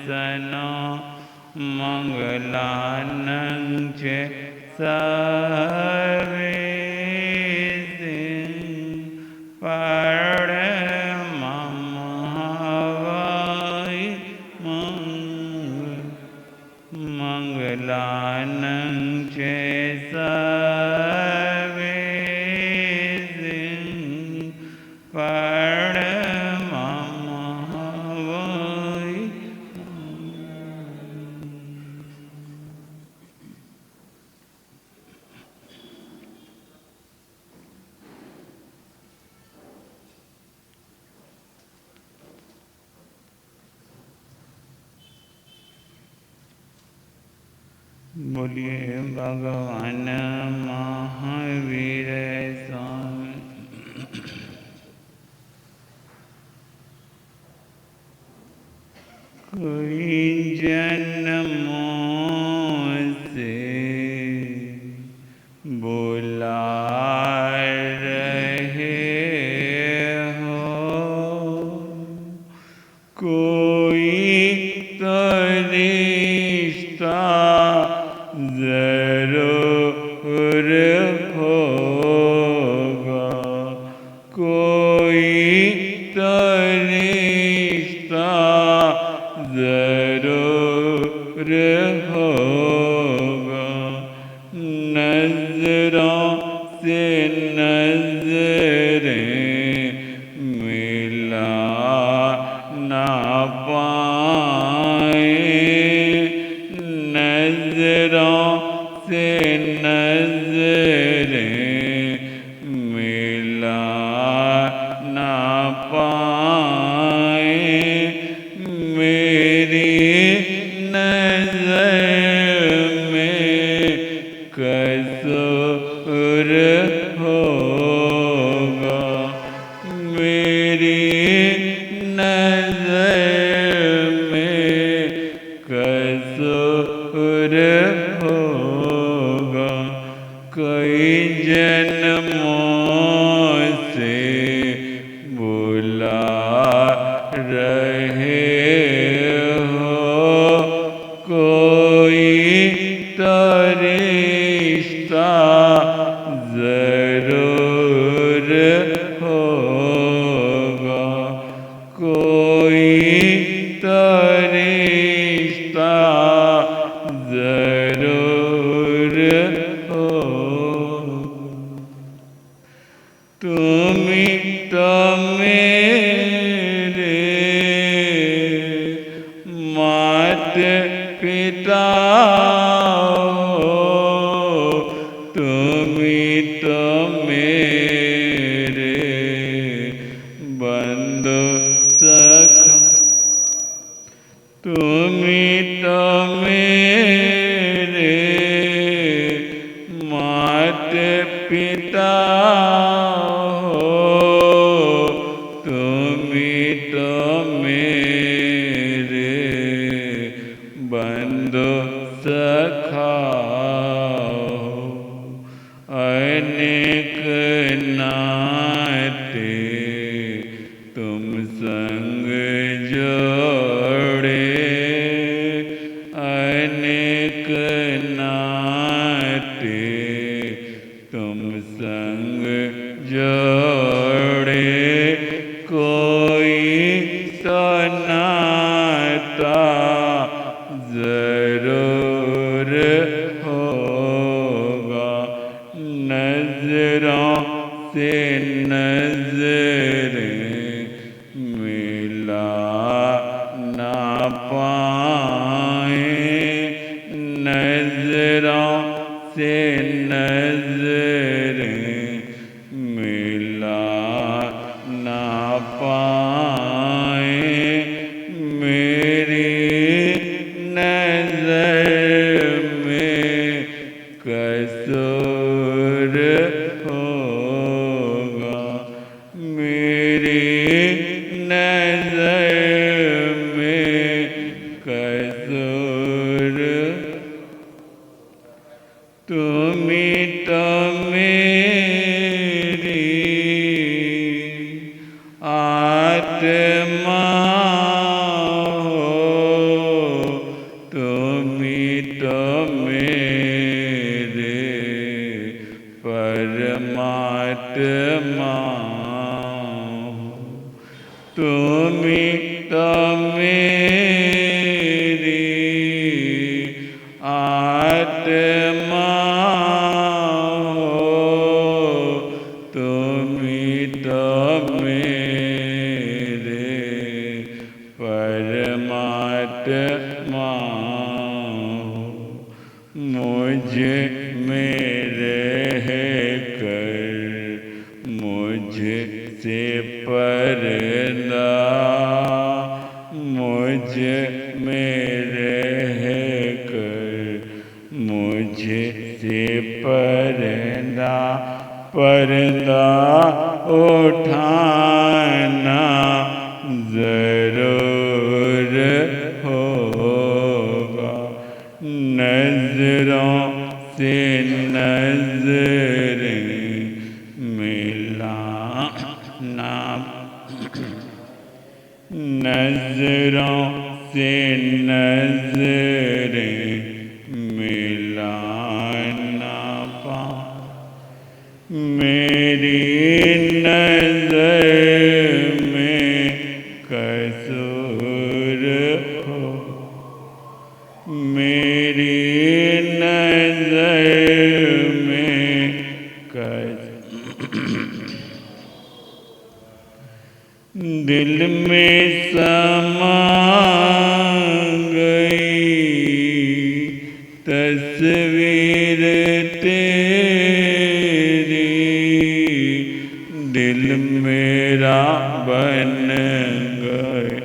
सनो मंगलानं च सर्वेसिं परममहावै मंगलानं च सर्वेसिं परममहावै बोलिए भगवान महावीर स्वामी। कोई जन्मों से बुला रहे हो, कोई तो रिश्ता जरूर होगा, कोई तो रिश्ता जरूर होगा। नजरों से नजरें मिला ना पाए, नजरों से नजरें मिला ना पाए। मेरी नजर में कसूर होगा, मेरी नजर में कसूर होगा। कई जन्मों से बुला रहे हो, कोई तो रिश्ता जरूर होगा, कोई तो रिश्ता जरूर होगा। तुम तो मेरे माता पिता हो, तुम तो मेरे बंधु सखा, तुम तो मेरे माता पिता हो, तुम तो मेरे बंधु सखा हो। अनेक नाते तुम संग जोड़े, अनेक नाते तुम संग जोड़े। कोई तो नाता जरूर होगा, नजरों से नजरें मिला ना पाए, नजरों से नजरें मिला ना पाए। मेरी नजर में कसूर होगा, मेरी नजर में कसूर। तुम तो मेरी आत्मा हो, मेरी आत्मा हो, तुम तो मेरे परमात्मा हो। मुझ में रह कर मुझसे पर्दा, मुझ में रह कर मुझसे पर्दा उठाना ज़रूर होगा। नज़रों से नज़रें मिलाना, नज़रों से नज़रें मिलाना पा। मेरी नज़र में कसूर हो, मेरी नज़र में दिल में समा गई तस्वीर तेरी, दिल मेरा बन गए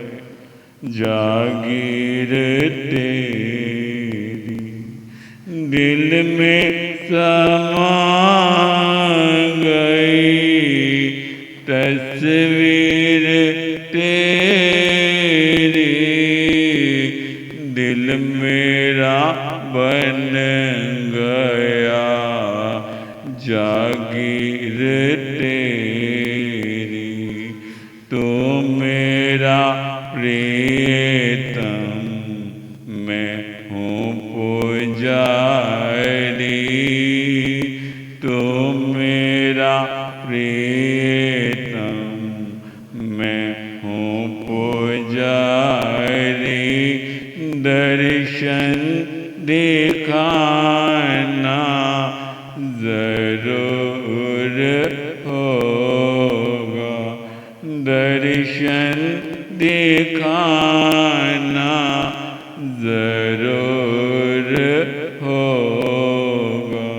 जागीर तेरी, दिल में समा गई तस्वीर तेरी, दिल मेरा बन गया जागीर तेरी। तू मेरा प्रियतम, मैं हूँ पुजारी, तू मेरा प्रियतम, मैं हूँ पुजारी। दर्शन दिखाना ज़रूर होगा, दर्शन दिखाना ज़रूर होगा।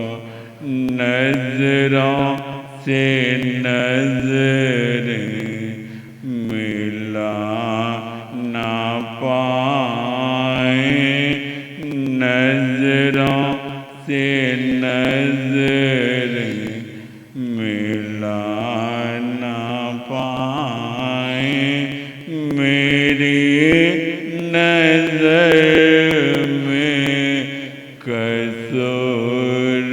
नज़रों से नज़रें मिला ना पाए, नज़रों से नज़रें मिला ना पाए। मेरी नज़र में कसूर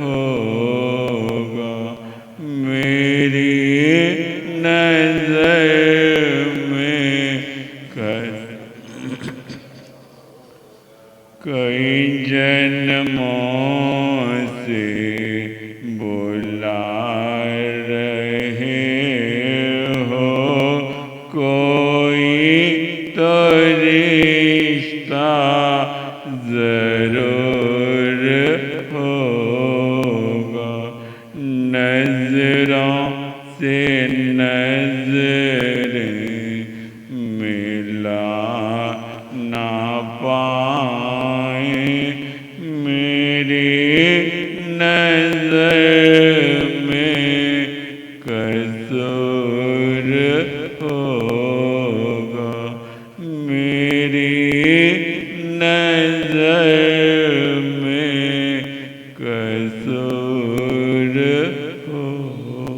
होगा, मेरी नज़र में कई जन्मों से बुला रहे हो, कोई तो रिश्ता ज़रूर होगा। नज़रों से नज़रें मिला ना पाए, मेरी नज़र में कसूर होगा, मेरी नज़र में कसूर होगा।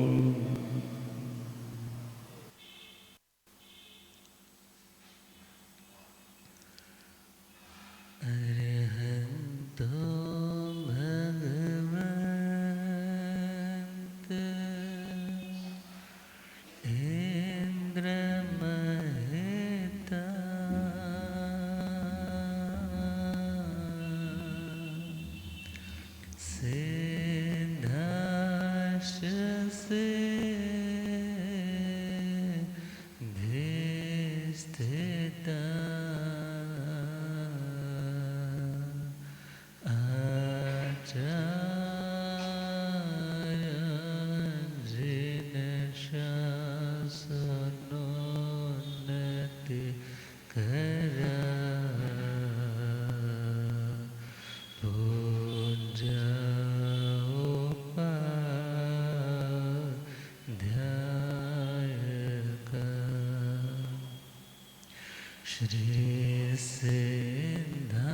श्री सिद्धांत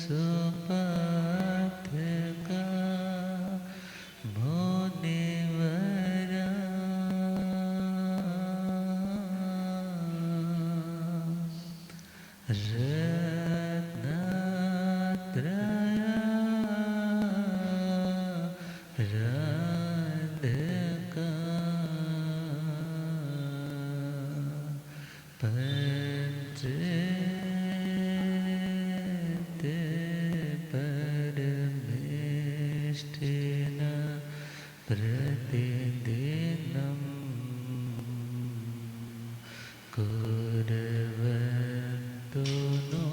सुपाठका मुनिवरा रत्नत्रय राधिका पंचेते परमेष्ठिना प्रतिदिनं कुर्वन्तु नो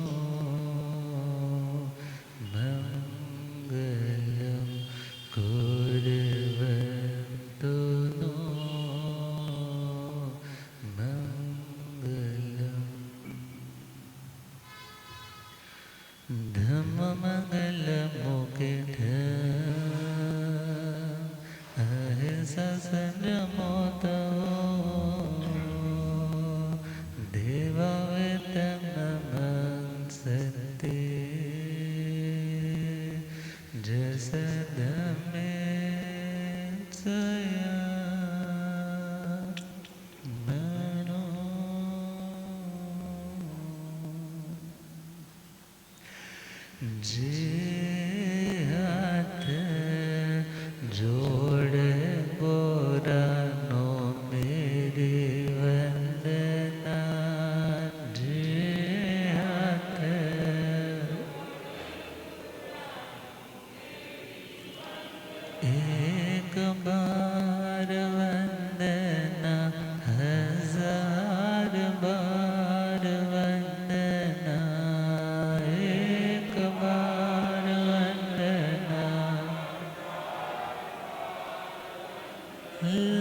मङ्गलं कुर्वन्तु नो धम्ममङ्गलमुकुट अहिंसा संयमोतो देववेतनमंसते जसदमे सया मनो जे हाथ जोड़ गोरानो मेरी वंदना जे हाथ एक बार वंदना हजार बार वंदना एक बार वंदना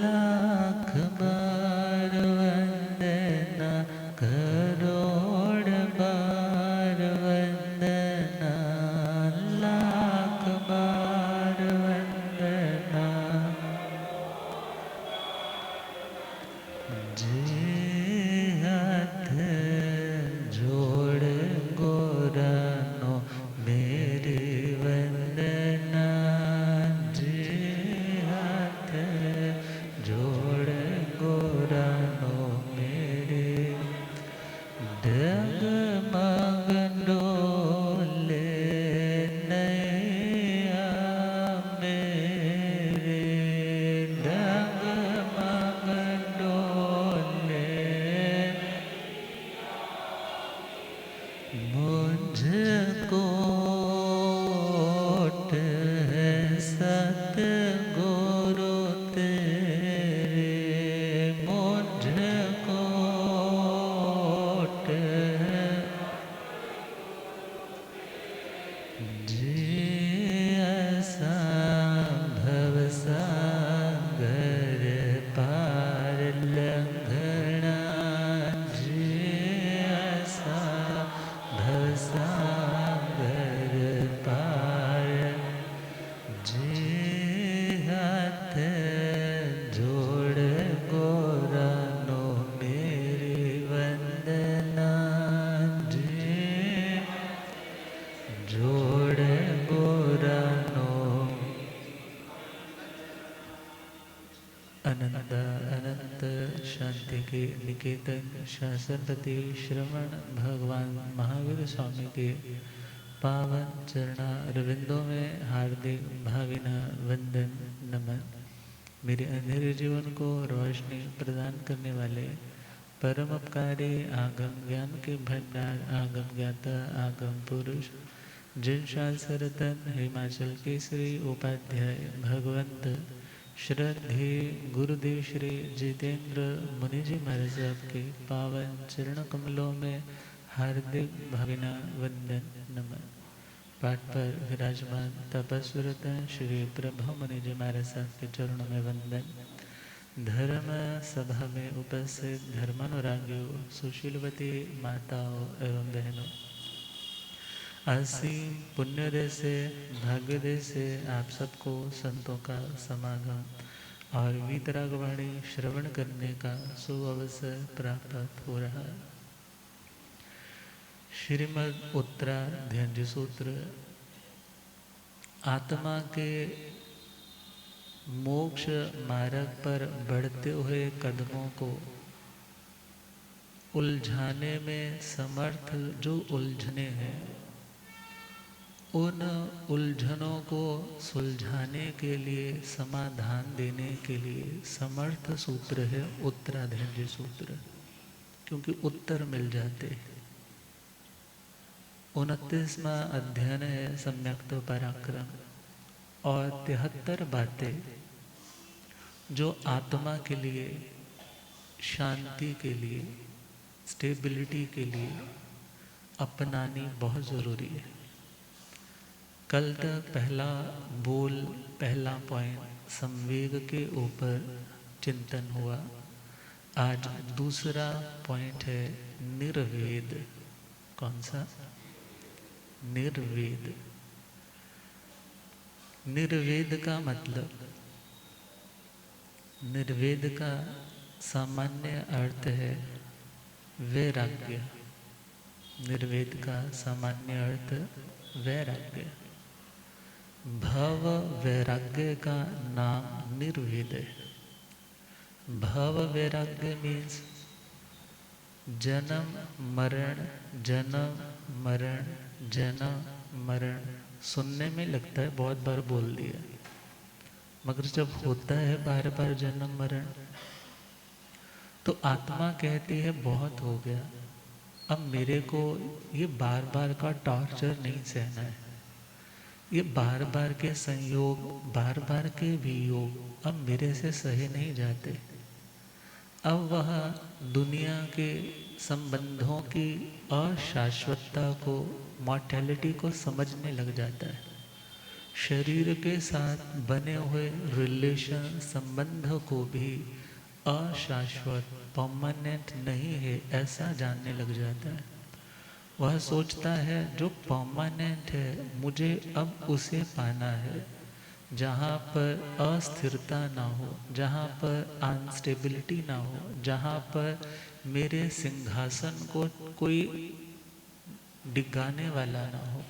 लाख बार वंदना करोड़ बार वंदना लाख बार वंदना जे हाथ जोड़ गोरानो मेरी वंदना जे हाथ जोड़ गोरानो मेरे डगमग डोले नैया मेरे डगमग डोले मुझको है सतगुरु तेरे मुझको जे असंभव सागर पार लंघना जे असंभव सागर पार जे हाथ जोड़ गोरानो मेरी वंदना जे जोड़ गोरानो अनंत अनंत शांति के निकेतन शासनपति श्रवण भगवान महावीर स्वामी के पावन चरणा अरविंदों में हार्दिक भावना वंदन नमन। मेरे अंधेरे जीवन को रोशनी प्रदान करने वाले परम उपकारी आगम ज्ञान के भंडार आगम ज्ञाता आगम पुरुष जिन शास्त्ररत्न हिमाचल केसरी उपाध्याय भगवंत श्रद्धे गुरुदेव श्री जितेंद्र मुनि जी महाराज साहब के पावन चरण कमलों में हार्दिक भावना वंदन नमन। पाठ पर विराजमान तपस्विरत श्री प्रभु मुनि जी महाराज साहब के चरणों में वंदन। धर्म सभा में उपस्थित धर्मानुरागियों, सुशीलवती माताओं एवं बहनों, असीम पुण्योदय से भाग्योदय से आप सबको संतों का समागम और वीतरागवाणी श्रवण करने का सुअवसर प्राप्त हो रहा है। श्रीमद् उत्तराध्ययन सूत्र आत्मा के मोक्ष मार्ग पर बढ़ते हुए कदमों को उलझाने में समर्थ जो उलझने हैं, उन उलझनों को सुलझाने के लिए, समाधान देने के लिए समर्थ सूत्र है उत्तराध्ययन सूत्र, क्योंकि उत्तर मिल जाते हैं। 29वां अध्ययन है सम्यक्त पराक्रम और 73 बातें जो आत्मा के लिए, शांति के लिए, स्टेबिलिटी के लिए अपनानी बहुत ज़रूरी है। कल तक पहला पॉइंट संवेग के ऊपर चिंतन हुआ। आज दूसरा पॉइंट है निर्वेद। कौन सा? निर्वेद। निर्वेद का मतलब, निर्वेद का सामान्य अर्थ है वैराग्य। निर्वेद का सामान्य अर्थ वैराग्य। भव वैराग्य का नाम निर्वेद है। भव वैराग्य मीन्स जन्म मरण, जन्म मरण, जन्म मरण। सुनने में लगता है बहुत बार बोल दिया, मगर जब होता है बार बार जन्म मरण, तो आत्मा कहती है बहुत हो गया, अब मेरे को ये बार बार का टॉर्चर नहीं सहना है। ये बार बार के संयोग, बार बार के वियोग अब मेरे से सहे नहीं जाते। अब वह दुनिया के संबंधों की अशाश्वतता को, मॉर्टेलिटी को समझने लग जाता है। शरीर के साथ बने हुए रिलेशन, संबंध को भी अशाश्वत, परमानेंट नहीं है ऐसा जानने लग जाता है। वह सोचता है जो परमानेंट है मुझे अब उसे पाना है, जहाँ पर अस्थिरता ना हो, जहाँ पर अनस्टेबिलिटी ना हो, जहाँ पर मेरे सिंहासन को कोई डिगाने वाला ना हो।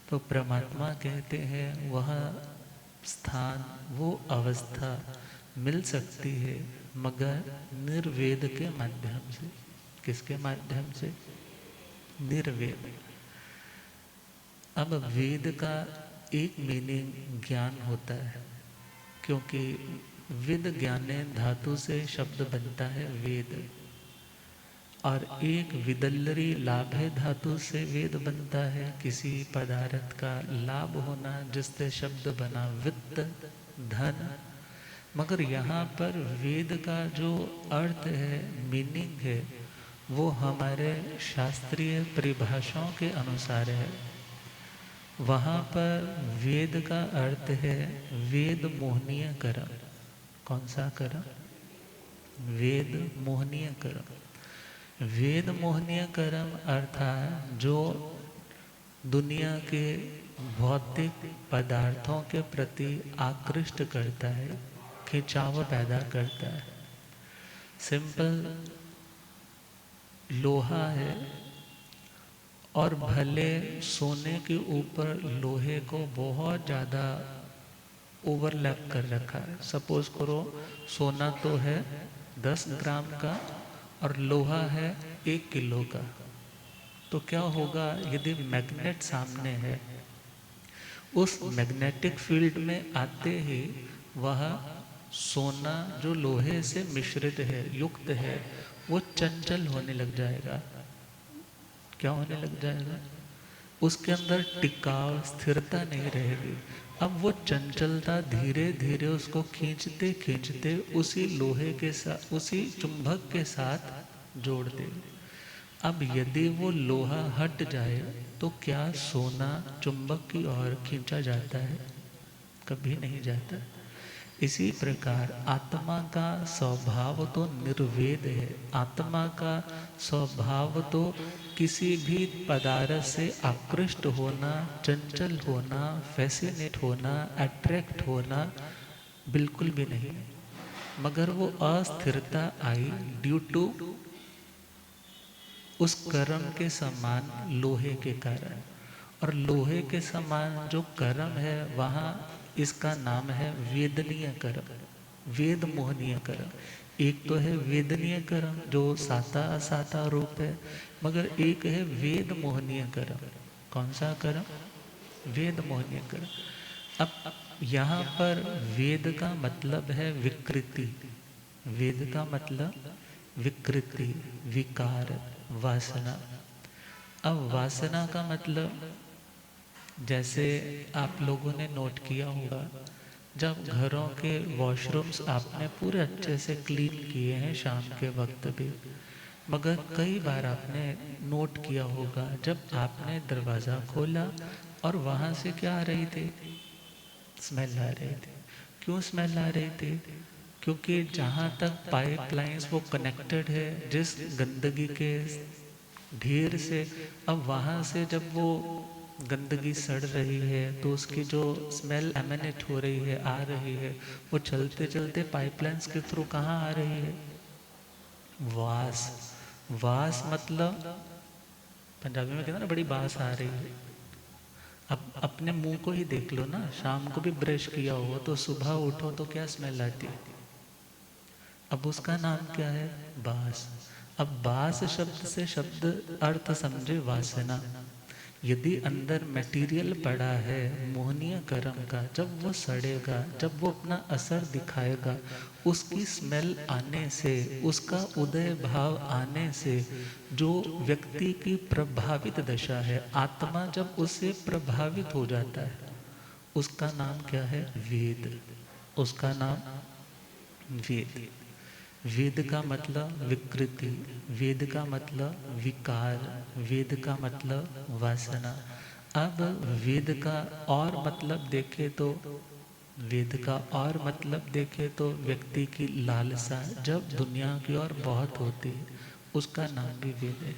तो परमात्मा कहते हैं वह स्थान, वो अवस्था मिल सकती है मगर निर्वेद के माध्यम से। किसके माध्यम से? निर्वेद। अब वेद का एक मीनिंग ज्ञान होता है, क्योंकि विद ज्ञाने धातु से शब्द बनता है वेद, और एक विदल्लरी लाभे धातु से वेद बनता है। किसी पदार्थ का लाभ होना, जिससे शब्द बना वित्त, धन। मगर यहाँ पर वेद का जो अर्थ है, मीनिंग है, वो हमारे शास्त्रीय परिभाषाओं के अनुसार है। वहाँ पर वेद का अर्थ है वेद मोहनीय कर्म। कौन सा कर्म? वेद मोहनीय कर्म। वेद मोहनीय कर्म अर्थात जो दुनिया के भौतिक पदार्थों के प्रति आकृष्ट करता है, खिंचाव पैदा करता है। सिंपल लोहा है और भले सोने के ऊपर लोहे को बहुत ज़्यादा ओवरलैप कर रखा है। सपोज करो सोना तो है 10 ग्राम का और लोहा है 1 किलो का, तो क्या होगा यदि मैग्नेट सामने है? उस मैग्नेटिक फील्ड में आते ही वह सोना जो लोहे से मिश्रित है, युक्त है, वो चंचल होने लग जाएगा। क्या होने लग जाएगा? उसके अंदर टिकाव स्थिरता नहीं रहेगी। अब वो चंचलता धीरे धीरे उसको खींचते खींचते उसी लोहे के साथ, उसी चुंबक के साथ जोड़ देगी। अब यदि वो लोहा हट जाए तो क्या सोना चुंबक की ओर खींचा जाता है? कभी नहीं जाता। इसी प्रकार आत्मा का स्वभाव तो निर्वेद है। आत्मा का स्वभाव तो किसी भी पदार्थ से आकृष्ट होना, चंचल होना, फैसिनेट होना, अट्रैक्ट होना बिल्कुल भी नहीं। मगर वो अस्थिरता आई ड्यू टू उस कर्म के समान लोहे के कारण। और लोहे के समान जो कर्म है वहाँ इसका नाम है वेदनीय कर्म, वेद मोहनीय कर्म। एक तो है वेदनीय कर्म जो साता असाता रूप है, मगर एक है वेद मोहनीय कर्म। कौन सा कर्म? वेद मोहनीय कर्म। अब यहाँ पर वेद का मतलब है विकृति। वेद का मतलब विकृति, विकार, वासना। अब वासना का मतलब, जैसे आप लोगों ने नोट किया होगा, जब घरों के वॉशरूम्स आपने पूरे अच्छे से क्लीन किए हैं शाम के वक्त भी, मगर कई बार आपने नोट किया होगा जब आपने दरवाज़ा खोला और वहाँ से क्या आ रही थी? स्मेल आ रही थी। क्यों स्मेल आ रही थी? क्योंकि जहाँ तक पाइपलाइंस वो कनेक्टेड है जिस गंदगी के ढेर से, अब वहाँ से जब वो गंदगी सड़ रही है तो उसकी जो स्मेल एमिनेट हो रही है, आ रही है, वो चलते चलते पाइपलाइंस के थ्रू कहाँ आ रही है? वास। वास मतलब पंजाबी में कहते ना बड़ी बास आ रही है। अब अपने मुंह को ही देख लो ना, शाम को भी ब्रश किया हो तो सुबह उठो तो क्या स्मेल आती है? अब उसका नाम क्या है? बास। अब बास शब्द से शब्द अर्थ समझे वासना। यदि अंदर मटेरियल पड़ा है मोहनीय कर्म का, जब वो सड़ेगा, जब वो अपना असर दिखाएगा, उसकी स्मेल आने से, उसका उदय भाव आने से जो व्यक्ति की प्रभावित दशा है, आत्मा जब उससे प्रभावित हो जाता है, उसका नाम क्या है? वेद। उसका नाम वेद। वेद का मतलब विकृति, वेद का मतलब विकार, वेद का मतलब वासना। अब वेद का और मतलब देखे तो, वेद का और मतलब देखे तो व्यक्ति की लालसा जब दुनिया की ओर बहुत होती है, उसका नाम भी वेद है।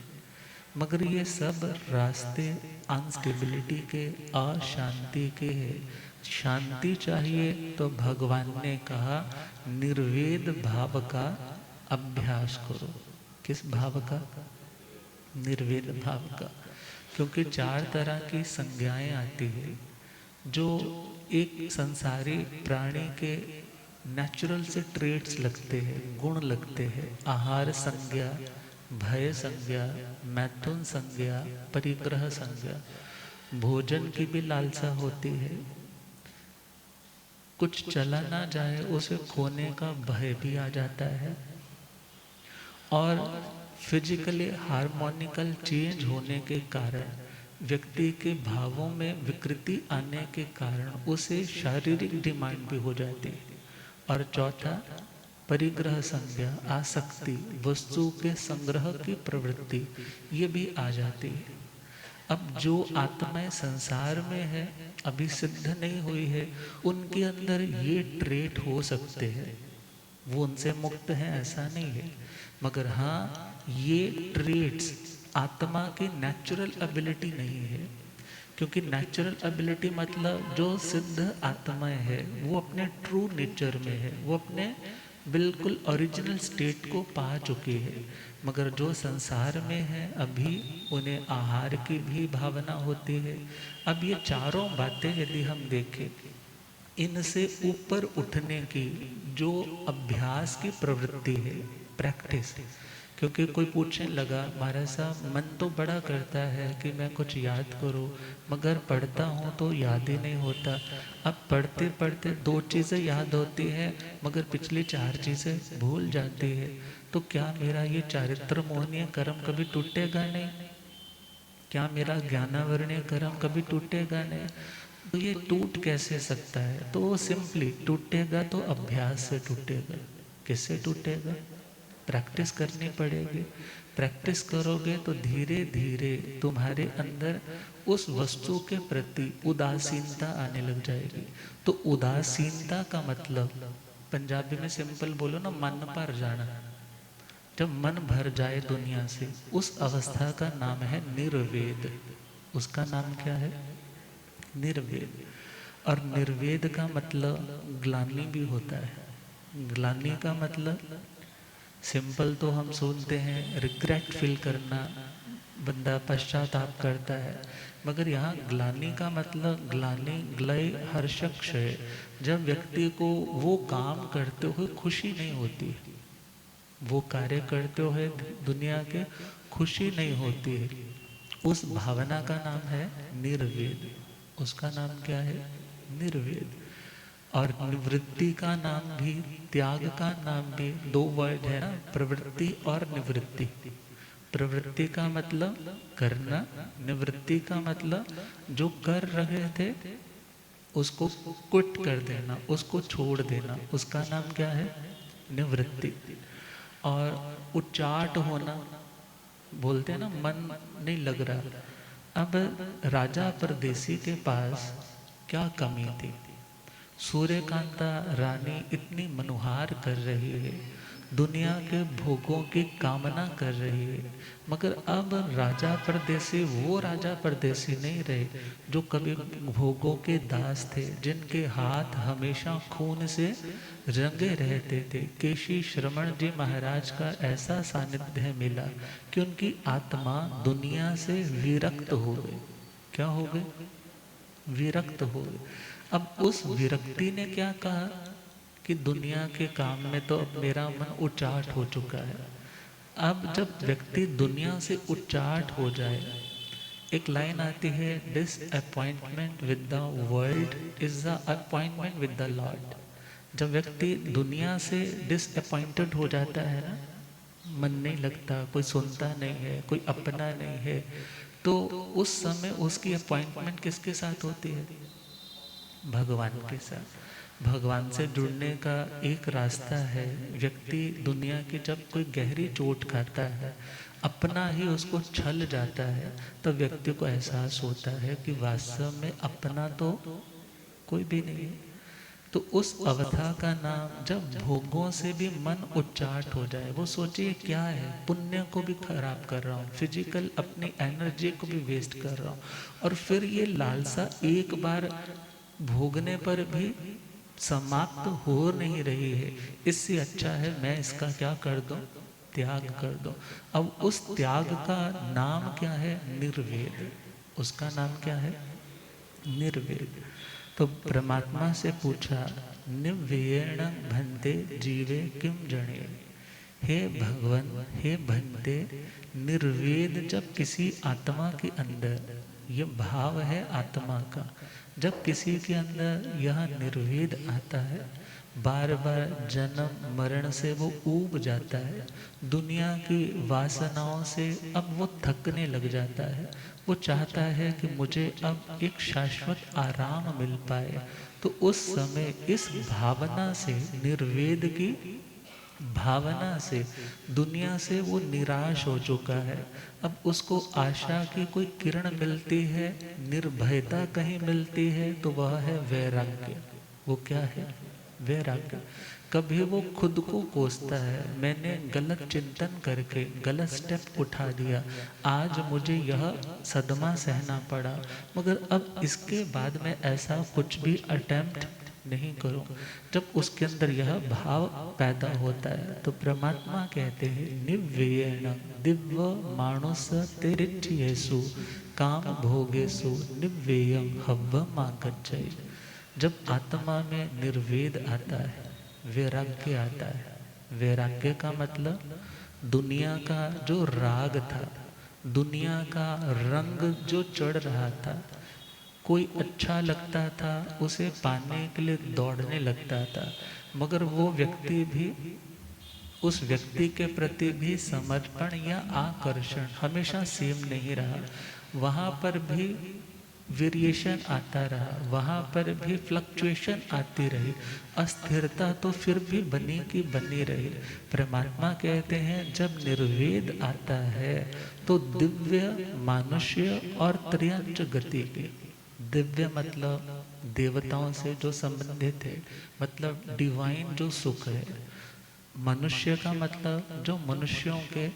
मगर ये सब रास्ते अनस्टेबिलिटी के, अशांति के हैं। शांति चाहिए तो भगवान ने कहा निर्वेद भाव का अभ्यास करो। किस भाव का? निर्वेद भाव का। क्योंकि चार तरह की संज्ञाएं आती है जो एक संसारी प्राणी के नेचुरल से ट्रेट्स लगते हैं, गुण लगते हैं। आहार संज्ञा, भय संज्ञा, मैथुन संज्ञा, परिग्रह संज्ञा। भोजन की भी लालसा होती है। कुछ चला ना जाए उसे खोने का भय भी आ जाता है। और फिजिकली हार्मोनिकल चेंज होने के कारण, व्यक्ति के भावों में विकृति आने के कारण उसे शारीरिक डिमांड भी हो जाती है। और चौथा परिग्रह संज्ञा, आसक्ति, वस्तु के संग्रह की प्रवृत्ति, ये भी आ जाती है। अब जो आत्माएं संसार में है, अभी सिद्ध नहीं हुई है, उनके अंदर ये ट्रेट हो सकते हैं, वो उनसे मुक्त है ऐसा नहीं है। मगर हाँ, ये ट्रेट्स आत्मा की नेचुरल एबिलिटी नहीं है। क्योंकि नेचुरल एबिलिटी मतलब जो सिद्ध आत्माएं है वो अपने ट्रू नेचर में है, वो अपने बिल्कुल ओरिजिनल स्टेट को पा चुकी है। मगर जो संसार में है अभी, उन्हें आहार की भी भावना होती है। अब ये चारों बातें यदि हम देखें, इनसे ऊपर उठने की जो अभ्यास की प्रवृत्ति है, प्रैक्टिस। क्योंकि कोई पूछने लगा महाराज साहब मन तो बड़ा करता है कि मैं कुछ याद करूं, मगर पढ़ता हूं तो याद ही नहीं होता। अब पढ़ते पढ़ते दो चीज़ें याद होती हैं मगर पिछली चार चीज़ें भूल जाती है। तो क्या मेरा ये चारित्र मोहनीय कर्म कभी टूटेगा नहीं? क्या मेरा ज्ञानावरणीय कर्म कभी टूटेगा नहीं? तो ये टूट कैसे सकता है? तो वो सिंपली टूटेगा तो अभ्यास से टूटेगा। किससे टूटेगा? प्रैक्टिस करनी पड़ेगी। प्रैक्टिस करोगे तो धीरे धीरे तुम्हारे अंदर उस वस्तु के प्रति उदासीनता आने लग जाएगी। तो उदासीनता का मतलब पंजाबी में सिंपल बोलो ना, मन भर जाना। जब मन भर जाए दुनिया से, उस अवस्था का नाम है निर्वेद। उसका नाम क्या है? निर्वेद। और निर्वेद का मतलब ग्लानि भी होता है। ग्लानि का मतलब सिंपल तो हम सुनते हैं रिग्रेट फील करना, बंदा पश्चाताप करता है, मगर यहाँ ग्लानि का मतलब ग्लानि ग्लय हर्षक क्षय। जब व्यक्ति को वो काम करते हुए खुशी नहीं होती, वो कार्य करते हुए दुनिया के खुशी नहीं होती है, उस भावना का नाम है निर्वेद। उसका नाम क्या है? निर्वेद। और निवृत्ति का नाम भी, त्याग का नाम भी, दो वर्ड है ना, प्रवृत्ति और निवृत्ति। प्रवृत्ति का मतलब करना, निवृत्ति का मतलब जो कर रहे थे उसको क्विट कर देना, उसको छोड़ देना, उसका नाम क्या है? निवृत्ति। और उच्चाट होना, बोलते हैं ना मन नहीं लग रहा। अब राजा परदेसी के पास क्या कमी थी? सूर्यकांता रानी इतनी मनुहार कर रही है, दुनिया के भोगों की कामना कर रही है, मगर अब राजा परदेसी वो राजा परदेसी नहीं रहे जो कभी भोगों के दास थे, जिनके हाथ हमेशा खून से रंगे रहते थे। केशी श्रमण जी महाराज का ऐसा सानिध्य मिला कि उनकी आत्मा दुनिया से विरक्त हो गई। क्या हो गई? विरक्त हो गई। अब उस विरक्ति ने क्या कहा कि दुनिया के काम में तो अब मेरा मन उच्चाट हो चुका है। अब जब व्यक्ति दुनिया से उच्चाट हो जाए, एक लाइन आती है, disappointment with the world is the appointment with the Lord. जब व्यक्ति दुनिया से डिसअपॉइंटेड हो जाता है ना, मन नहीं लगता, कोई सुनता नहीं है, कोई अपना नहीं है, तो उस समय उसकी अपॉइंटमेंट किसके साथ होती है? भगवान के साथ। भगवान से जुड़ने का एक रास्ता है, व्यक्ति दुनिया की जब कोई गहरी चोट खाता है, अपना ही उसको छल जाता है, तब व्यक्ति को एहसास होता है कि वास्तव में अपना तो कोई भी नहीं है। तो उस अवस्था का नाम, जब भोगों से भी मन उच्चाट हो जाए, वो सोचिए क्या है, पुण्य को भी खराब कर रहा हूँ, फिजिकल अपनी एनर्जी को भी वेस्ट कर रहा हूँ, और फिर ये लालसा एक बार भोगने पर भी समाप्त हो नहीं रही है, इससे अच्छा है मैं इसका क्या कर दूं? त्याग कर दूं। अब उस त्याग का नाम क्या है? निर्वेद। उसका नाम क्या है? निर्वेद। तो परमात्मा से पूछा, निव्येण भन्ते जीवे किम जने। हे भगवान, हे भन्ते, निर्वेद जब किसी आत्मा के अंदर, ये भाव है आत्मा का, जब किसी के अंदर यह निर्वेद आता है, बार बार जन्म मरण से वो ऊब जाता है, दुनिया की वासनाओं से अब वो थकने लग जाता है, वो चाहता है कि मुझे अब एक शाश्वत आराम मिल पाए, तो उस समय इस भावना से, निर्वेद की भावना से, दुनिया से वो निराश हो चुका है। अब उसको आशा की कोई किरण मिलती है, निर्भयता कहीं मिलती है, तो वह है वैराग्य। वो क्या है? वैराग्य। कभी वो खुद को कोसता है, मैंने गलत चिंतन करके गलत स्टेप उठा दिया, आज मुझे यह सदमा सहना पड़ा, मगर अब इसके बाद मैं ऐसा कुछ भी अटेम्प्ट नहीं करूं। जब उसके अंदर यह भाव पैदा होता है, तो परमात्मा कहते हैं, निव्येण दिव्य मानुष तिरिच्येषु काम भोगेषु निव्येयं हव्वम् गच्छेत्। जब आत्मा में निर्वेद आता है, वैराग्य आता है। वैराग्य का मतलब दुनिया का जो राग था, दुनिया का रंग जो चढ़ रहा था, कोई अच्छा लगता था उसे पाने के लिए दौड़ने लगता था, मगर वो व्यक्ति भी उस व्यक्ति के प्रति भी समर्पण या आकर्षण हमेशा सेम नहीं रहा, वहाँ पर भी वेरिएशन आता रहा, वहाँ पर भी फ्लक्चुएशन आती रही, अस्थिरता तो फिर भी बनी की बनी रही। परमात्मा कहते हैं जब निर्वेद आता है तो दिव्य मानुष्य और त्रियंच गति के, दिव्य मतलब देवताओं से जो संबंधित है, मतलब डिवाइन जो सुख है। मनुष्य का मतलब जो मनुष्यों के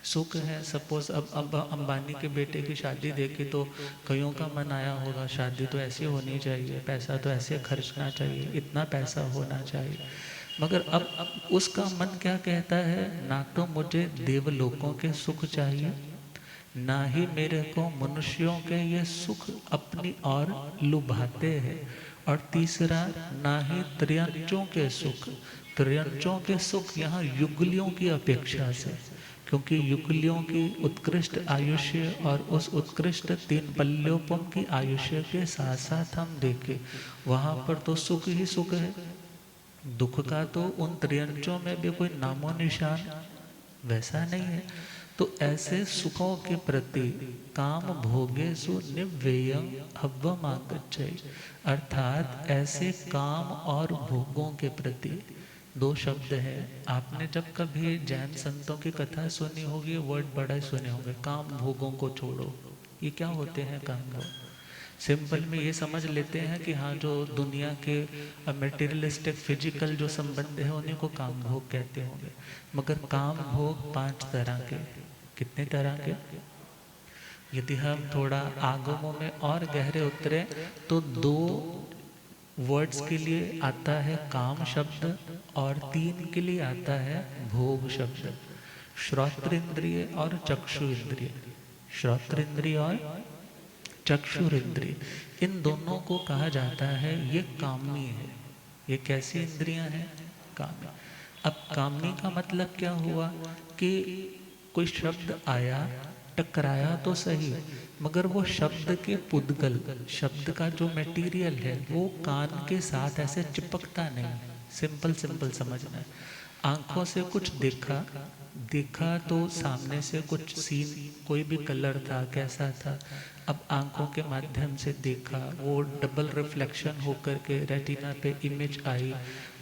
सुख है। सपोज अब अंबानी के बेटे की शादी देखी तो कईयों का मन आया होगा शादी तो ऐसी होनी चाहिए, पैसा तो ऐसे खर्चना चाहिए, इतना पैसा होना चाहिए। मगर अब उसका मन क्या कहता है, ना तो मुझे देवलोकों के सुख चाहिए, ना ही मेरे को मनुष्यों के ये सुख अपनी ओर लुभाते हैं, और तीसरा ना ही त्रियंचों के सुख। त्रियंचों के सुख यहाँ युगलियों की अपेक्षा से, क्योंकि युगलियों की उत्कृष्ट आयुष्य और उस उत्कृष्ट तीन पल्योपम की आयुष्य के साथ साथ हम देखें वहाँ पर तो सुख ही सुख है। दुख का तो उन त्रियंचों में भी कोई नामो निशान वैसा नहीं है। तो ऐसे सुखों के प्रति काम भोगेषु निव्ययम् अव्यमागच्छति, अर्थात ऐसे काम और भोगों के प्रति दो शब्द है। आपने जब कभी जैन संतों की कथा सुनी होगी, वर्ड बड़ा सुने होंगे, काम भोगों को छोड़ो। ये क्या होते हैं काम भोग? सिंपल में ये समझ लेते हैं कि हाँ, जो दुनिया के मटेरियलिस्टिक फिजिकल जो संबंध है उन्हीं को काम भोग कहते होंगे। मगर काम भोग 5 तरह के, कितने तरह के? यदि हम थोड़ा आगमों में और गहरे उतरे तो 2 वर्ड्स के लिए आता है काम शब्द और 3 के लिए आता है भोग शब्द। श्रोत्र इंद्रिय और चक्षु इंद्रिय, श्रोत्र इंद्रिय और चक्षुर इंद्रिय, इन दोनों को कहा जाता है ये कामी है। ये कैसी इंद्रियां हैं? कामी। अब कामी का मतलब क्या हुआ कि कोई शब्द आया, टकराया तो सही, मगर वो शब्द के पुद्गल, शब्द का जो मटेरियल है वो कान के साथ ऐसे चिपकता नहीं। सिंपल सिंपल समझना है। आंखों से कुछ देखा, देखा तो सामने से कुछ सीन, कोई भी कलर था, कैसा था, अब आंखों के माध्यम से देखा, वो डबल रिफ्लेक्शन होकर के रेटिना पे इमेज आई।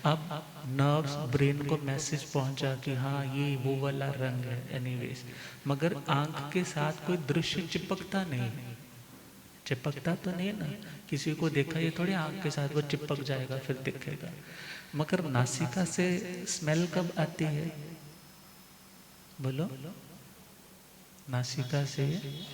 अब नर्व्स ब्रेन को मैसेज पहुंचा कि हाँ ये वो वाला रंग है एनीवेज, मगर आंख के साथ कोई दृश्य चिपकता नहीं। चिपकता तो नहीं ना, किसी को देखा ये थोड़ी आंख के साथ वो चिपक जाएगा फिर दिखेगा। मगर नासिका से स्मेल कब आती है? बोलो। नासिका से,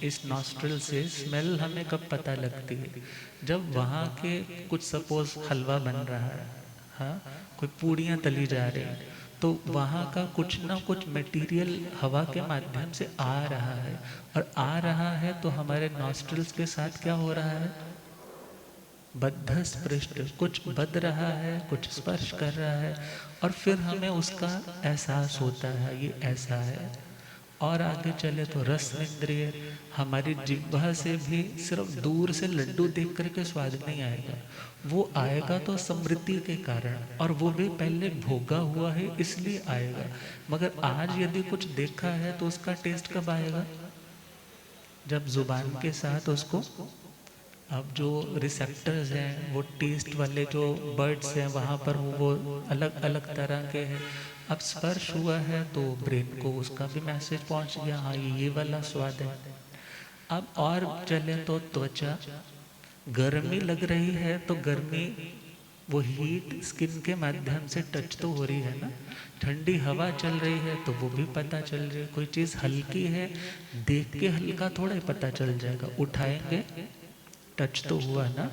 इस नॉस्ट्रिल से स्मेल हमें कब पता लगती है? जब वहाँ के कुछ सपोज हलवा बन रहा है, हाँ, कोई पूड़ियाँ तली जा रही हैं, तो वहाँ का कुछ ना कुछ मटेरियल हवा के माध्यम से आ रहा है, और आ रहा है तो हमारे नॉस्ट्रिल्स के साथ क्या हो रहा है? बद्ध स्पृष्ट, कुछ बद रहा है, कुछ स्पर्श कर रहा है, और फिर हमें उसका एहसास होता है ये ऐसा है। और आगे चले तो रस इंद्रिय, हमारी जिह्वा से भी सिर्फ दूर से लड्डू देख करके स्वाद नहीं आएगा, वो आएगा तो स्मृति के कारण, और वो भी पहले भोगा हुआ है इसलिए आएगा। मगर आज यदि कुछ देखा है तो उसका टेस्ट कब आएगा? जब जुबान के साथ उसको, अब जो रिसेप्टर्स हैं, वो टेस्ट वाले जो बर्ड्स हैं वहाँ पर वो अलग अलग तरह के हैं। अब स्पर्श हुआ है तो ब्रेन को उसका भी मैसेज पहुँच गया, हाँ ये वाला स्वाद है। अब और चले तो त्वचा, गर्मी लग रही है तो गर्मी, वो हीट स्किन के माध्यम से टच तो हो रही है ना। ठंडी हवा चल रही है तो वो भी पता चल रही है। कोई चीज़ हल्की है, देख के हल्का थोड़ा ही पता चल जाएगा, उठाएंगे टच तो हुआ ना।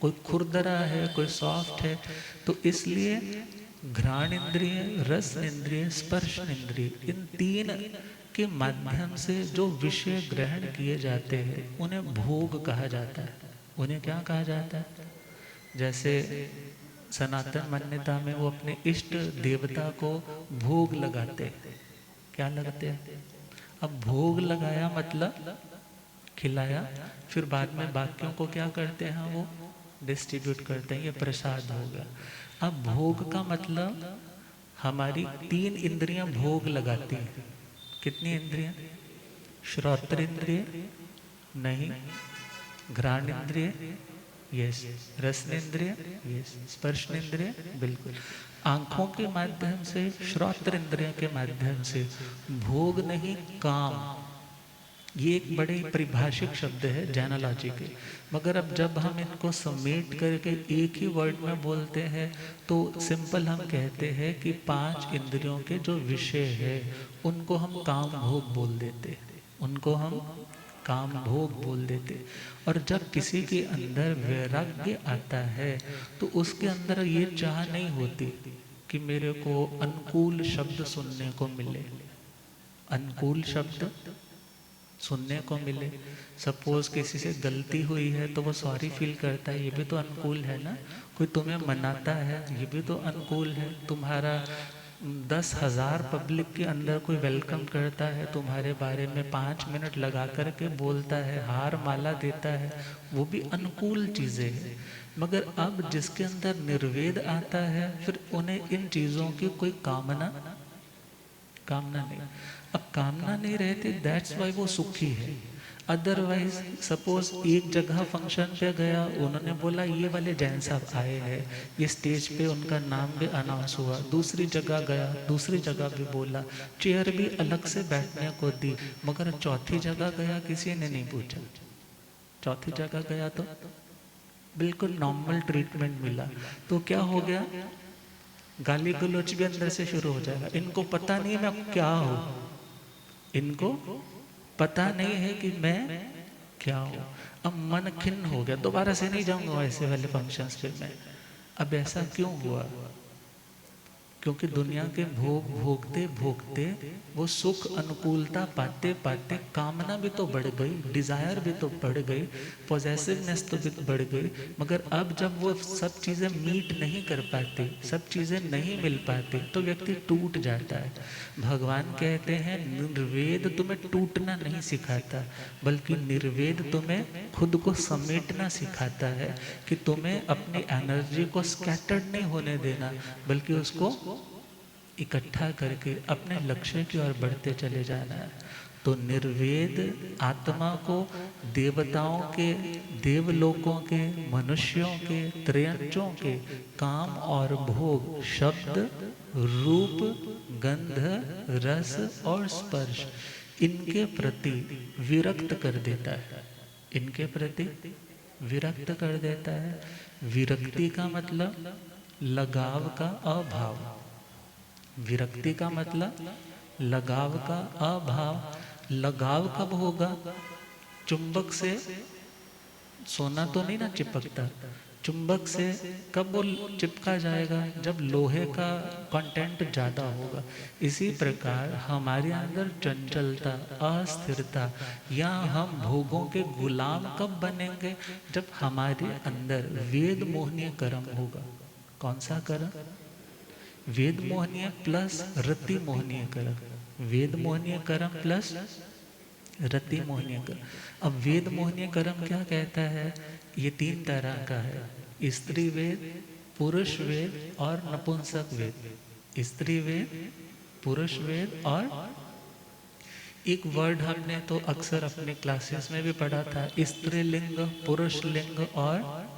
कोई खुरदरा है, कोई सॉफ्ट है, तो इसलिए घ्राण इंद्रिय, रस इंद्रिय, स्पर्श इंद्रिय, इन 3 के माध्यम से जो विषय ग्रहण किए जाते हैं उन्हें भोग कहा जाता है। उन्हें क्या कहा जाता है? जैसे सनातन मान्यता में वो अपने इष्ट देवता को भोग लगाते हैं। क्या लगाते हैं? अब भोग लगाया मतलब खिलाया, फिर बाद में बाकियों को क्या करते हैं? वो डिस्ट्रीब्यूट करते हैं, ये प्रसाद हो गया। अब भोग का मतलब हमारी 3 इंद्रियां भोग लगाती हैं। कितनी इंद्रियां? श्रोत्र इंद्रिय नहीं, घ्राण इंद्रिय यस, रसन इंद्रिय यस, स्पर्श इंद्रिय बिल्कुल। आंखों के माध्यम से, श्रोत्र इंद्रिय के माध्यम से भोग नहीं, काम। ये एक बड़े परिभाषिक शब्द है जैनोलॉजी के, मगर अब जब हम इनको समेट करके एक ही वर्ड में बोलते हैं तो सिंपल हम कहते हैं कि 5 इंद्रियों के जो विषय है उनको हम काम भोग बोल देते, उनको हम काम भोग बोल देते। और जब किसी के अंदर वैराग्य आता है तो उसके अंदर ये चाह नहीं होती कि मेरे को अनुकूल शब्द सुनने को मिले, अनुकूल शब्द सुनने को मिले। सपोज किसी से गलती हुई है तो वो सॉरी फील करता है, ये भी तो अनुकूल है ना। कोई तुम्हें मनाता है, ये भी तो अनुकूल है। तुम्हारा 10,000 पब्लिक के अंदर कोई वेलकम करता है, तुम्हारे बारे में 5 मिनट लगा कर के बोलता है, हार माला देता है, वो भी अनुकूल चीज़ें हैं। मगर अब जिसके अंदर निर्वेद आता है फिर उन्हें इन चीज़ों की कोई कामना नहीं। अब कामना नहीं रहती, दैट्स वाई वो सुखी है। अदरवाइज सपोज एक जगह फंक्शन पे गया, उन्होंने बोला ये वाले जैन साहब आए हैं, ये स्टेज पे उनका नाम भी अनाउंस हुआ। दूसरी जगह गया, दूसरी जगह भी बोला, चेयर भी अलग से बैठने को दी, मगर चौथी जगह गया किसी ने नहीं पूछा। चौथी जगह गया तो बिल्कुल नॉर्मल ट्रीटमेंट मिला। तो क्या हो गया? गाली गलौच भी अंदर से शुरू हो जाएगा। इनको पता नहीं मैं क्या हूँ, इनको पता नहीं है कि मैं क्या हूँ। अब मन खिन्न हो गया, दोबारा से नहीं जाऊंगा ऐसे वाले फंक्शंस पे मैं। अब ऐसा क्यों हुआ? क्योंकि दुनिया के भोग भोगते भोगते वो सुख अनुकूलता पाते पाते कामना भी तो बढ़ गई, डिजायर भी तो बढ़ गई, पॉजेसिवनेस तो भी बढ़ गई। मगर अब जब वो सब चीज़ें मीट नहीं कर पाती, सब चीज़ें नहीं मिल पाती, तो व्यक्ति टूट जाता है। भगवान कहते हैं निर्वेद तुम्हें टूटना नहीं सिखाता, बल्कि निर्वेद तुम्हें खुद को समेटना सिखाता है, कि तुम्हें अपनी एनर्जी को स्कैटर्ड नहीं होने देना, बल्कि उसको इकट्ठा करके अपने लक्ष्य की ओर बढ़ते चले जाना है। तो निर्वेद आत्मा को देवताओं के, देवलोकों के, मनुष्यों के, त्रयंचों के काम और भोग, शब्द, रूप, गंध, रस और स्पर्श, इनके प्रति विरक्त कर देता है। इनके प्रति विरक्त कर देता है। विरक्ति का मतलब लगाव का अभाव। विरक्ति का मतलब लगाव का अभाव। लगाव कब होगा? चुंबक से सोना तो नहीं ना चिपकता, चुंबक से कब वो चिपका जाएगा? जब लोहे का कंटेंट ज़्यादा होगा। इसी प्रकार हमारे अंदर चंचलता, अस्थिरता, या हम भोगों के गुलाम कब बनेंगे? जब हमारे अंदर वेद मोहनीय कर्म होगा। कौन सा कर्म? वेद मोहनीय प्लस रति मोहनीय कर्म। वेद मोहनीय कर्म प्लस रति मोहनीय कर्म। अब वेद मोहनीय कर्म क्या कहता है? ये 3 तरह का है, स्त्री वेद, पुरुष वेद और नपुंसक वेद। स्त्री वेद, पुरुष वेद और एक वर्ड हमने तो अक्सर अपने क्लासेस में भी पढ़ा था, स्त्रीलिंग, पुरुष लिंग और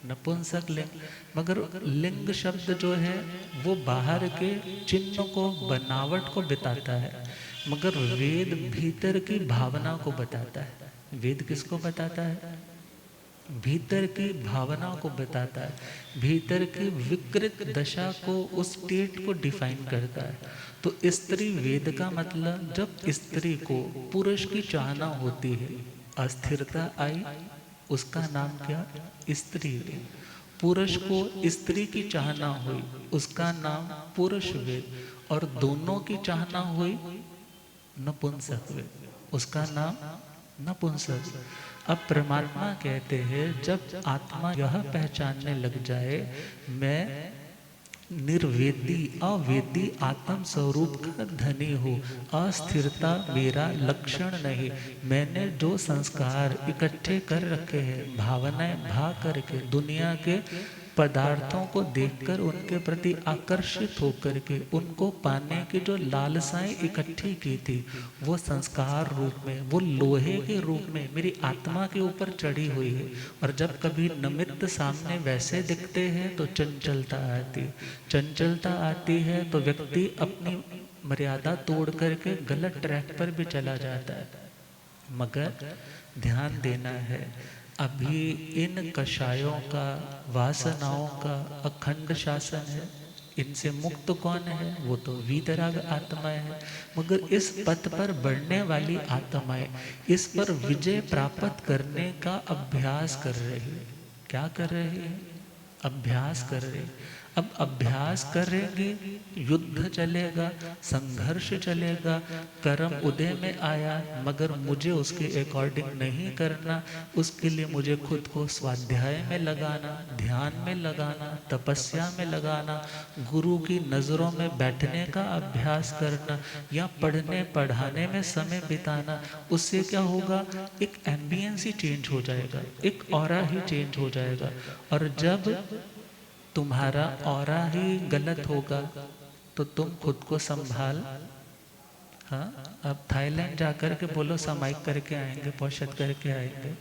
नपुंसक लिंग। मगर लिंग शब्द जो है वो बाहर के चिन्ह को, बनावट को बताता है, मगर वेद भीतर की भावना को बताता है। वेद किसको बताता है? भीतर की भावना को बताता है, भीतर की विकृत दशा को, उस स्टेट को डिफाइन करता है। तो स्त्री वेद का मतलब जब स्त्री को पुरुष की चाहना होती है, अस्थिरता आई, उसका नाम क्या? स्त्री वेद। पुरुष को स्त्री की चाहना हुई, उसका नाम पुरुष वेद। और दोनों की चाहना हुई नपुंसक वेद, उसका नाम नपुंसक। अब परमात्मा कहते हैं जब आत्मा यह पहचानने लग जाए मैं निर्वेदी, अवेदी आत्म स्वरूप का धनी हूँ, अस्थिरता मेरा लक्षण नहीं, मैंने जो संस्कार इकट्ठे कर रखे हैं, भावनाएं भा करके दुनिया के पदार्थों को देखकर उनके प्रति आकर्षित होकर के उनको पाने की जो लालसाएं इकट्ठी की थी, वो संस्कार रूप में, वो लोहे के रूप में मेरी आत्मा के ऊपर चढ़ी हुई है। और जब कभी निमित्त सामने वैसे दिखते हैं तो चंचलता आती, चंचलता आती है तो व्यक्ति अपनी मर्यादा तोड़ करके गलत ट्रैक पर भी चला जाता है। मगर ध्यान देना है, अभी इन कषायों का, वासनाओं का अखंड शासन है। इनसे मुक्त कौन है? वो तो वीतराग आत्माएं हैं। मगर इस पथ पर बढ़ने वाली आत्माएं इस पर विजय प्राप्त करने का अभ्यास कर रही है। क्या कर रही है? अभ्यास कर रही। अब अभ्यास करेंगे, युद्ध चलेगा, संघर्ष चलेगा, कर्म उदय में आया मगर मुझे उसके अकॉर्डिंग नहीं करना, उसके लिए मुझे खुद को स्वाध्याय में लगाना, ध्यान में लगाना, तपस्या में लगाना, गुरु की नज़रों में बैठने का अभ्यास करना या पढ़ने पढ़ाने में समय बिताना। उससे क्या होगा? एक एम्बियंस ही चेंज हो जाएगा, एक ऑरा ही चेंज हो जाएगा। और जब तुम्हारा ऑरा ही गलत होगा तो तुम खुद को संभाल, हाँ, अब थाईलैंड जाकर के बोलो समाइक करके आएंगे, पौषध करके आएंगे।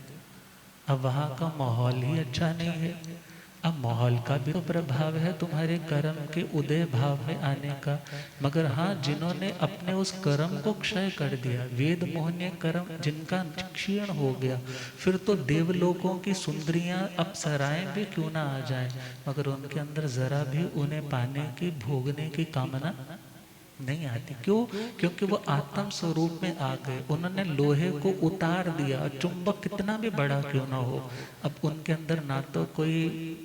अब वहाँ का माहौल ही अच्छा नहीं है। अब माहौल का भी तो प्रभाव है तुम्हारे कर्म के उदय भाव में आने का। मगर हाँ, जिन्होंने अपने उस कर्म को क्षय कर दिया, वेद मोहनीय कर्म जिनका क्षीण हो गया, फिर तो देवलोकों की सुंदरियां अप्सराएं भी क्यों ना आ जाएं, मगर उनके अंदर जरा भी उन्हें पाने की, भोगने की कामना नहीं आती। क्यों? क्योंकि वो आत्म स्वरूप में आ गए, उन्होंने लोहे को उतार दिया। चुंबक कितना भी बड़ा क्यों ना हो, अब उनके अंदर ना तो कोई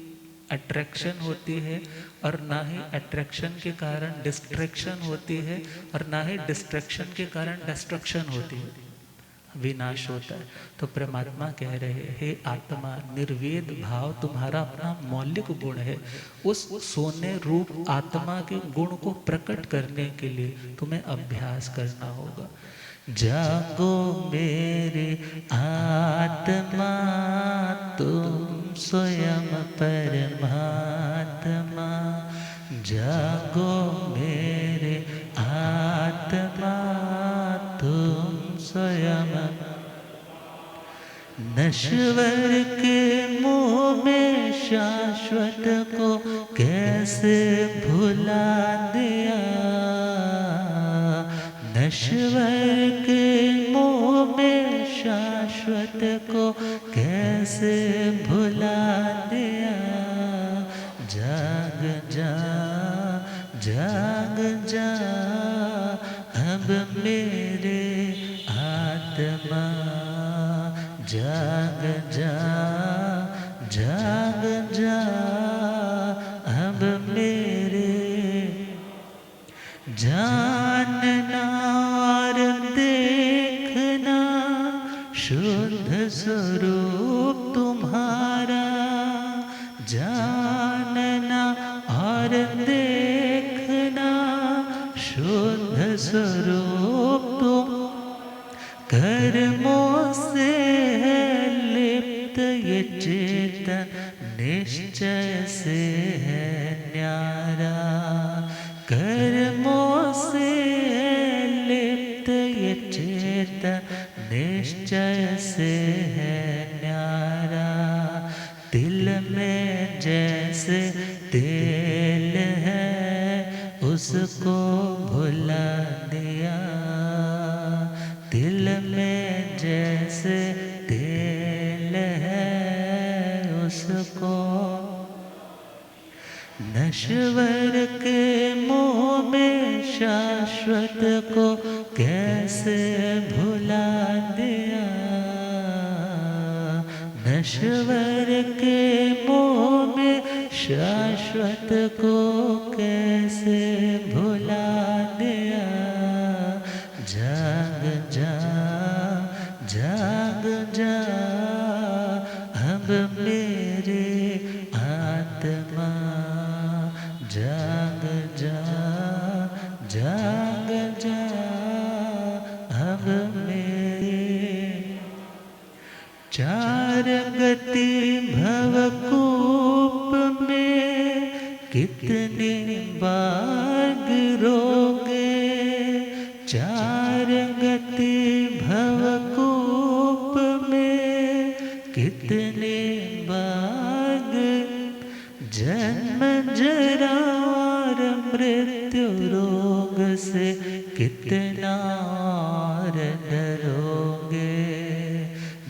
अट्रैक्शन होती है और ना ही अट्रैक्शन के कारण डिस्ट्रैक्शन होती है, और ना ही डिस्ट्रैक्शन के कारण डिस्ट्रक्शन होती है, विनाश होता है। तो परमात्मा कह रहे हैं, हे आत्मा, निर्वेद भाव तुम्हारा अपना मौलिक गुण है। उस सोने रूप आत्मा के गुण को प्रकट करने के लिए तुम्हें अभ्यास करना होगा। जागो मेरे आत्मा, तुम स्वयं परमात्मा। जागो मेरे आत्मा, तुम स्वयं। नश्वर के मोह में शाश्वत को कैसे भुला दिया। नश्वर के मोह में शाश्वत को कैसे भुला दिया। जाग जा, जाग जा, अब मेरे आत्मा। जाग जा, जाग जा, अब मेरे। जानना और देखना शुद्ध स्वरूप तुम्हारा। जानना और देखना शुद्ध स्वरूप तुम। कर्मों से है लिप्त ये चेतन, निश्चय से है न्यारा। कर्मों से है लिप्त ये चेतन, निश्चय से है न्यारा। तिल में जैसे तेल है, उसको भुला दिया। दिल में जैसे तेल है, उसको। नश्वर के मोह में शाश्वत को कैसे भुला दिया। नश्वर के मोह में शाश्वत को कैसे भुला दिया। जाग जा, जाग जा, अब मेरे आत्मा। जाग जा, जाग जा, अब मेरे। चार गति भवकूप में कितने बार गिरोगे, चार गति भवकूप में कितने बार जन्म जरा और मृत्यु रोग से कितना और डरोगे,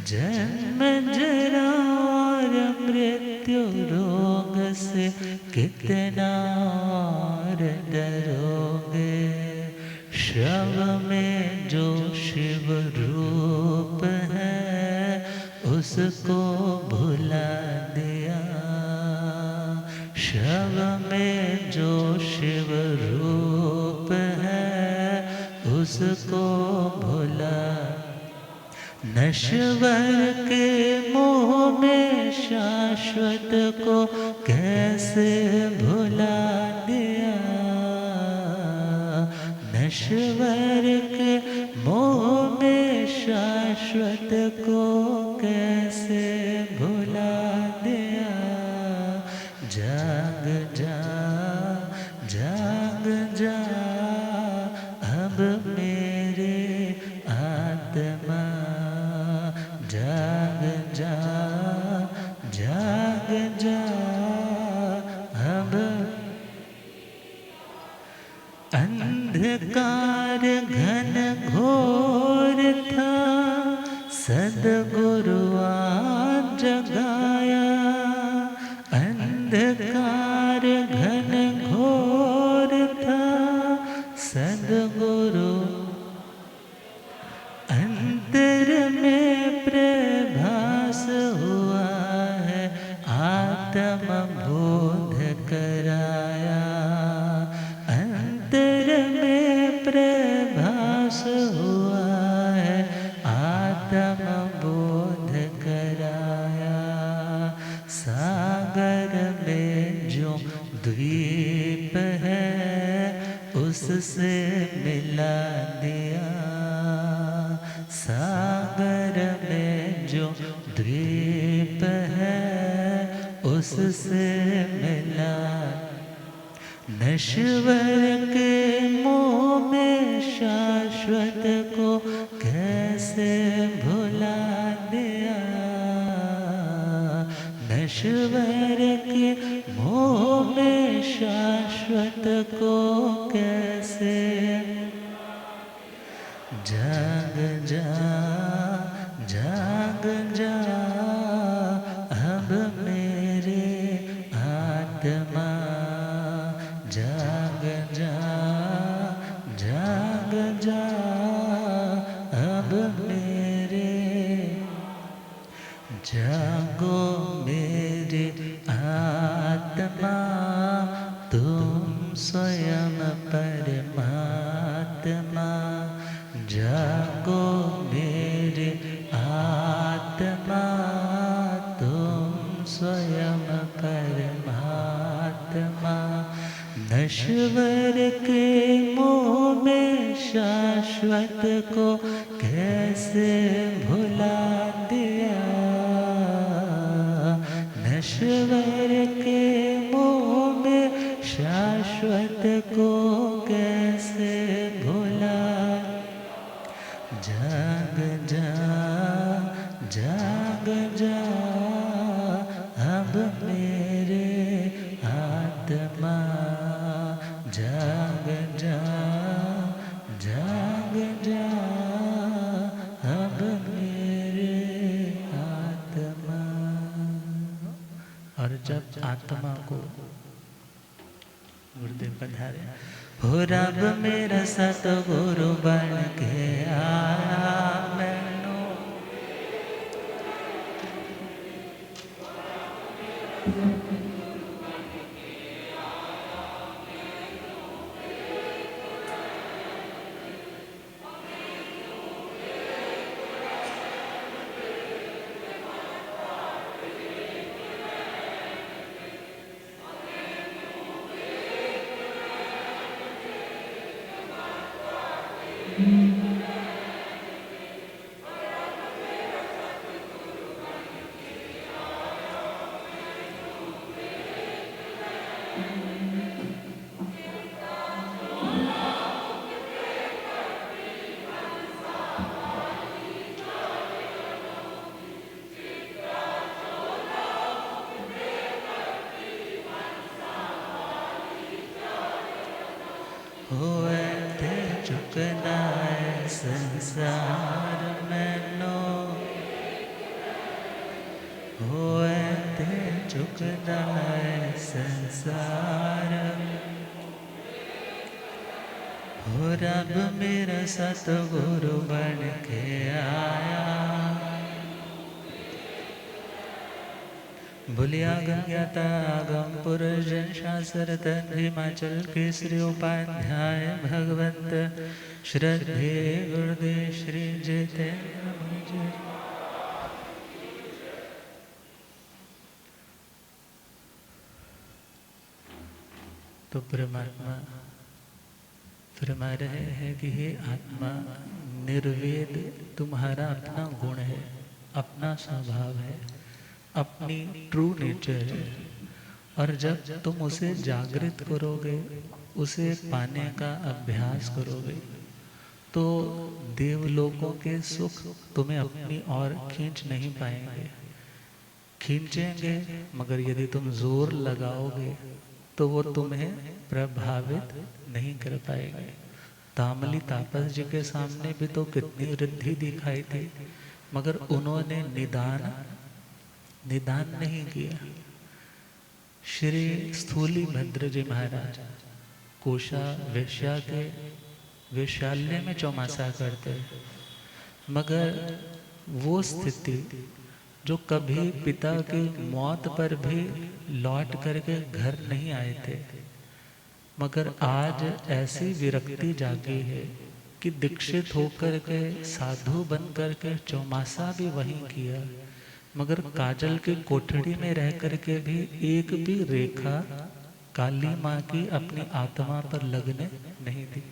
जन्म जरा और मृत्यु रोग से कितना और डरोगे। शव में जो शिव रूप है उसको भुला दिया, शव में जो शिव रूप है उसको भुला। नश्वर के मोह में शाश्वत को कैसे भुला दिया, नश्वर के मोह में शाश्वत को कैसे भुला दिया। जाग जा, जाग जा अब मेरे आत्मा, जाग जा, जाग जा अब। अंधकार घन घोर था, सद्गुरु आज जगाया। अंधकार घन घोर था, सद्गुरु अंतर में प्रभास हुआ है, आत्म बोध कराया। अंतर में प्रभास हुआ है, आत्म बोध कराया। सागर में जो द्वीप है उससे मिला दिया, सागर में जो द्वीप है उससे मिला। नश्वर के मोह में शाश्वत को कैसे भुला दिया, नश्वर के मोह में शाश्वत को कैसे। जाग जा, जाग जा अब मेरे आत्मा, जाग जा, जाग जा अब मेरे। जागो मेरे आत्मा, तुम स्वयं परमात्मा। जागो मेरे आत्मा, तुम स्वयं परमात्मा। नश्वर के मोह में शाश्वत को कैसे भुला दिया, नश्वर के मोह में शाश्वत को कैसे भुला। जाग जा, जाग जा अब मेरे आत्मा, जाग जा, जाग जा अब मेरे आत्मा। और जब आत्मा को गुरुदेव पधारे, हो रब मेरा सतगुरु बन के आया, मैनू चुकना है संसार मैनो होए ते चुकना है संसार हो रब मेरा सतगुरु बन के आया भूलिया गंज्ञाता आगम पुरुष जन शास्त्र तन हिमाचल केसरी उपाध्याय भगवंत श्रद्धे गुरुदेव श्री जितेंद्र मुझे। तो परमात्मा फरमा रहे हैं कि हे आत्मा निर्वेद तुम्हारा अपना गुण है, अपना स्वभाव है, अपनी ट्रू नेचर है। और जब तुम उसे जागृत करोगे, उसे पाने का अभ्यास करोगे, तो देवलोकों के सुख तुम्हें अपनी ओर खींच नहीं पाएंगे। खींचेंगे मगर यदि तुम जोर लगाओगे तो वो तुम्हें प्रभावित नहीं कर पाएंगे। तामली तापस जी के सामने भी तो कितनी रिद्धि दिखाई थी, मगर उन्होंने निदान नहीं किया। श्री स्थूली भद्र जी महाराज कोशा वेश्या के वेश्यालय में चौमासा करते, मगर वो स्थिति जो कभी पिता की मौत पर भी लौट करके घर नहीं आए थे, मगर आज ऐसी विरक्ति जागी है कि दीक्षित होकर के साधु बन करके चौमासा भी वहीं किया, मगर काजल की कोठड़ी में रह करके भी एक भी रेखा काली माँ की अपनी आत्मा पर लगने नहीं दी।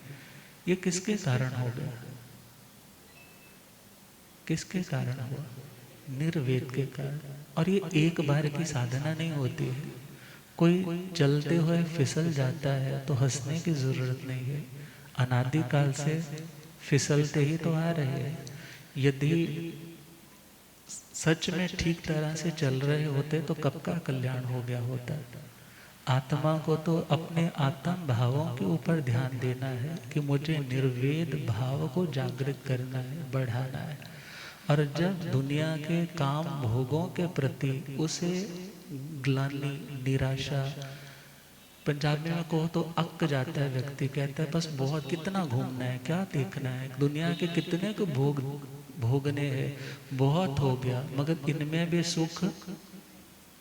ये किसके कारण हो गया? किसके कारण हुआ? निर्वेद के कारण। और ये एक बार की साधना नहीं होती है। कोई चलते हुए फिसल जाता है तो हंसने की जरूरत नहीं है। अनादिकाल से फिसलते ही तो आ रहे हैं। यदि सच में ठीक तरह से चल रहे होते तो कब का कल्याण हो गया होता। आत्मा को तो अपने आत्म भावों के ऊपर ध्यान देना है कि मुझे निर्वेद भाव को जागृत करना है, बढ़ाना है। और जब दुनिया के काम भोगों के प्रति उसे ग्लानि, निराशा, पंजाबी में कहो तो अक जाता है व्यक्ति, कहता है बस बहुत कितना घूमना है, क्या देखना है, दुनिया के कितने को भोगने हैं, बहुत हो गया। मगर इनमें भी सुख,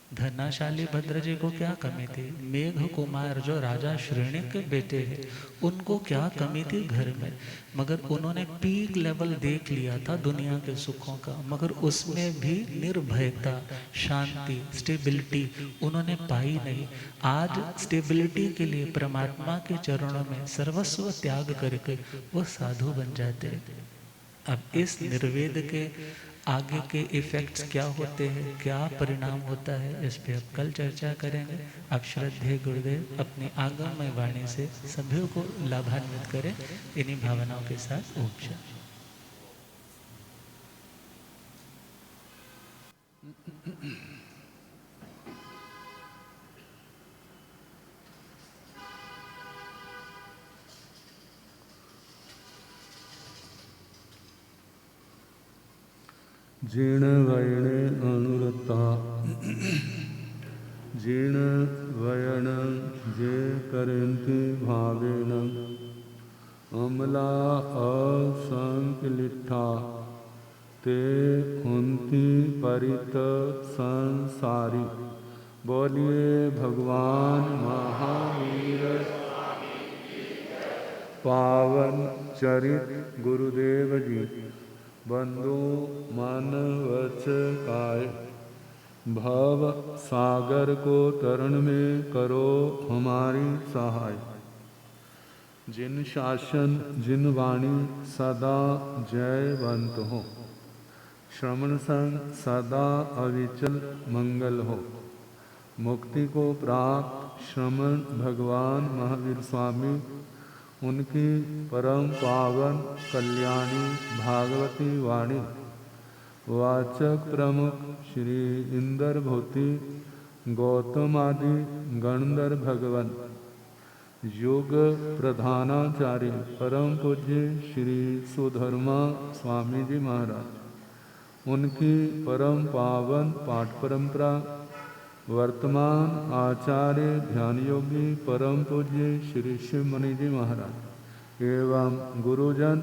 धनाशाली भद्र जी को क्या कमी थी? मेघ कुमार जो राजा श्रेणी के बेटे हैं, उनको क्या कमी थी घर में? मगर उन्होंने पीक लेवल देख लिया था दुनिया के सुखों का, मगर उसमें भी निर्भयता, शांति, स्टेबिलिटी उन्होंने पाई नहीं। आज स्टेबिलिटी के लिए परमात्मा के चरणों में सर्वस्व त्याग करके वो साधु बन जाते हैं। अब इस निर्वेद के आगे के इफेक्ट्स क्या होते हैं, क्या परिणाम होता है, इस पे अब कल चर्चा करेंगे। अब श्रद्धेय गुरुदेव अपनी आगममय वाणी से सभी को लाभान्वित करें। इन्हीं भावनाओं के साथ ओम शांति। जीण वयण अनुरता जीण वयण जे करन्ति भावेन अमला असंकलिठा ते हुन्ति परित संसारी। बोलिए भगवान महावीर पावन चरित गुरुदेव जी। बंधु मन वच काय भव सागर को तरण में करो हमारी सहाय। जिन शासन जिन वाणी सदा जयवंत हो, श्रवण संग सदा अविचल मंगल हो। मुक्ति को प्राप्त श्रमण भगवान महावीर स्वामी, उनकी परम पावन कल्याणी भागवती वाणी वाचक प्रमुख श्री इंद्र भूति गौतम आदि गणधर भगवान योग प्रधानाचार्य परम पूज्य श्री सुधर्मा स्वामी जी महाराज, उनकी परम पावन पाठ परंपरा, वर्तमान आचार्य ध्यान योगी परम पूज्य श्री शिव मुनि जी महाराज एवं गुरुजन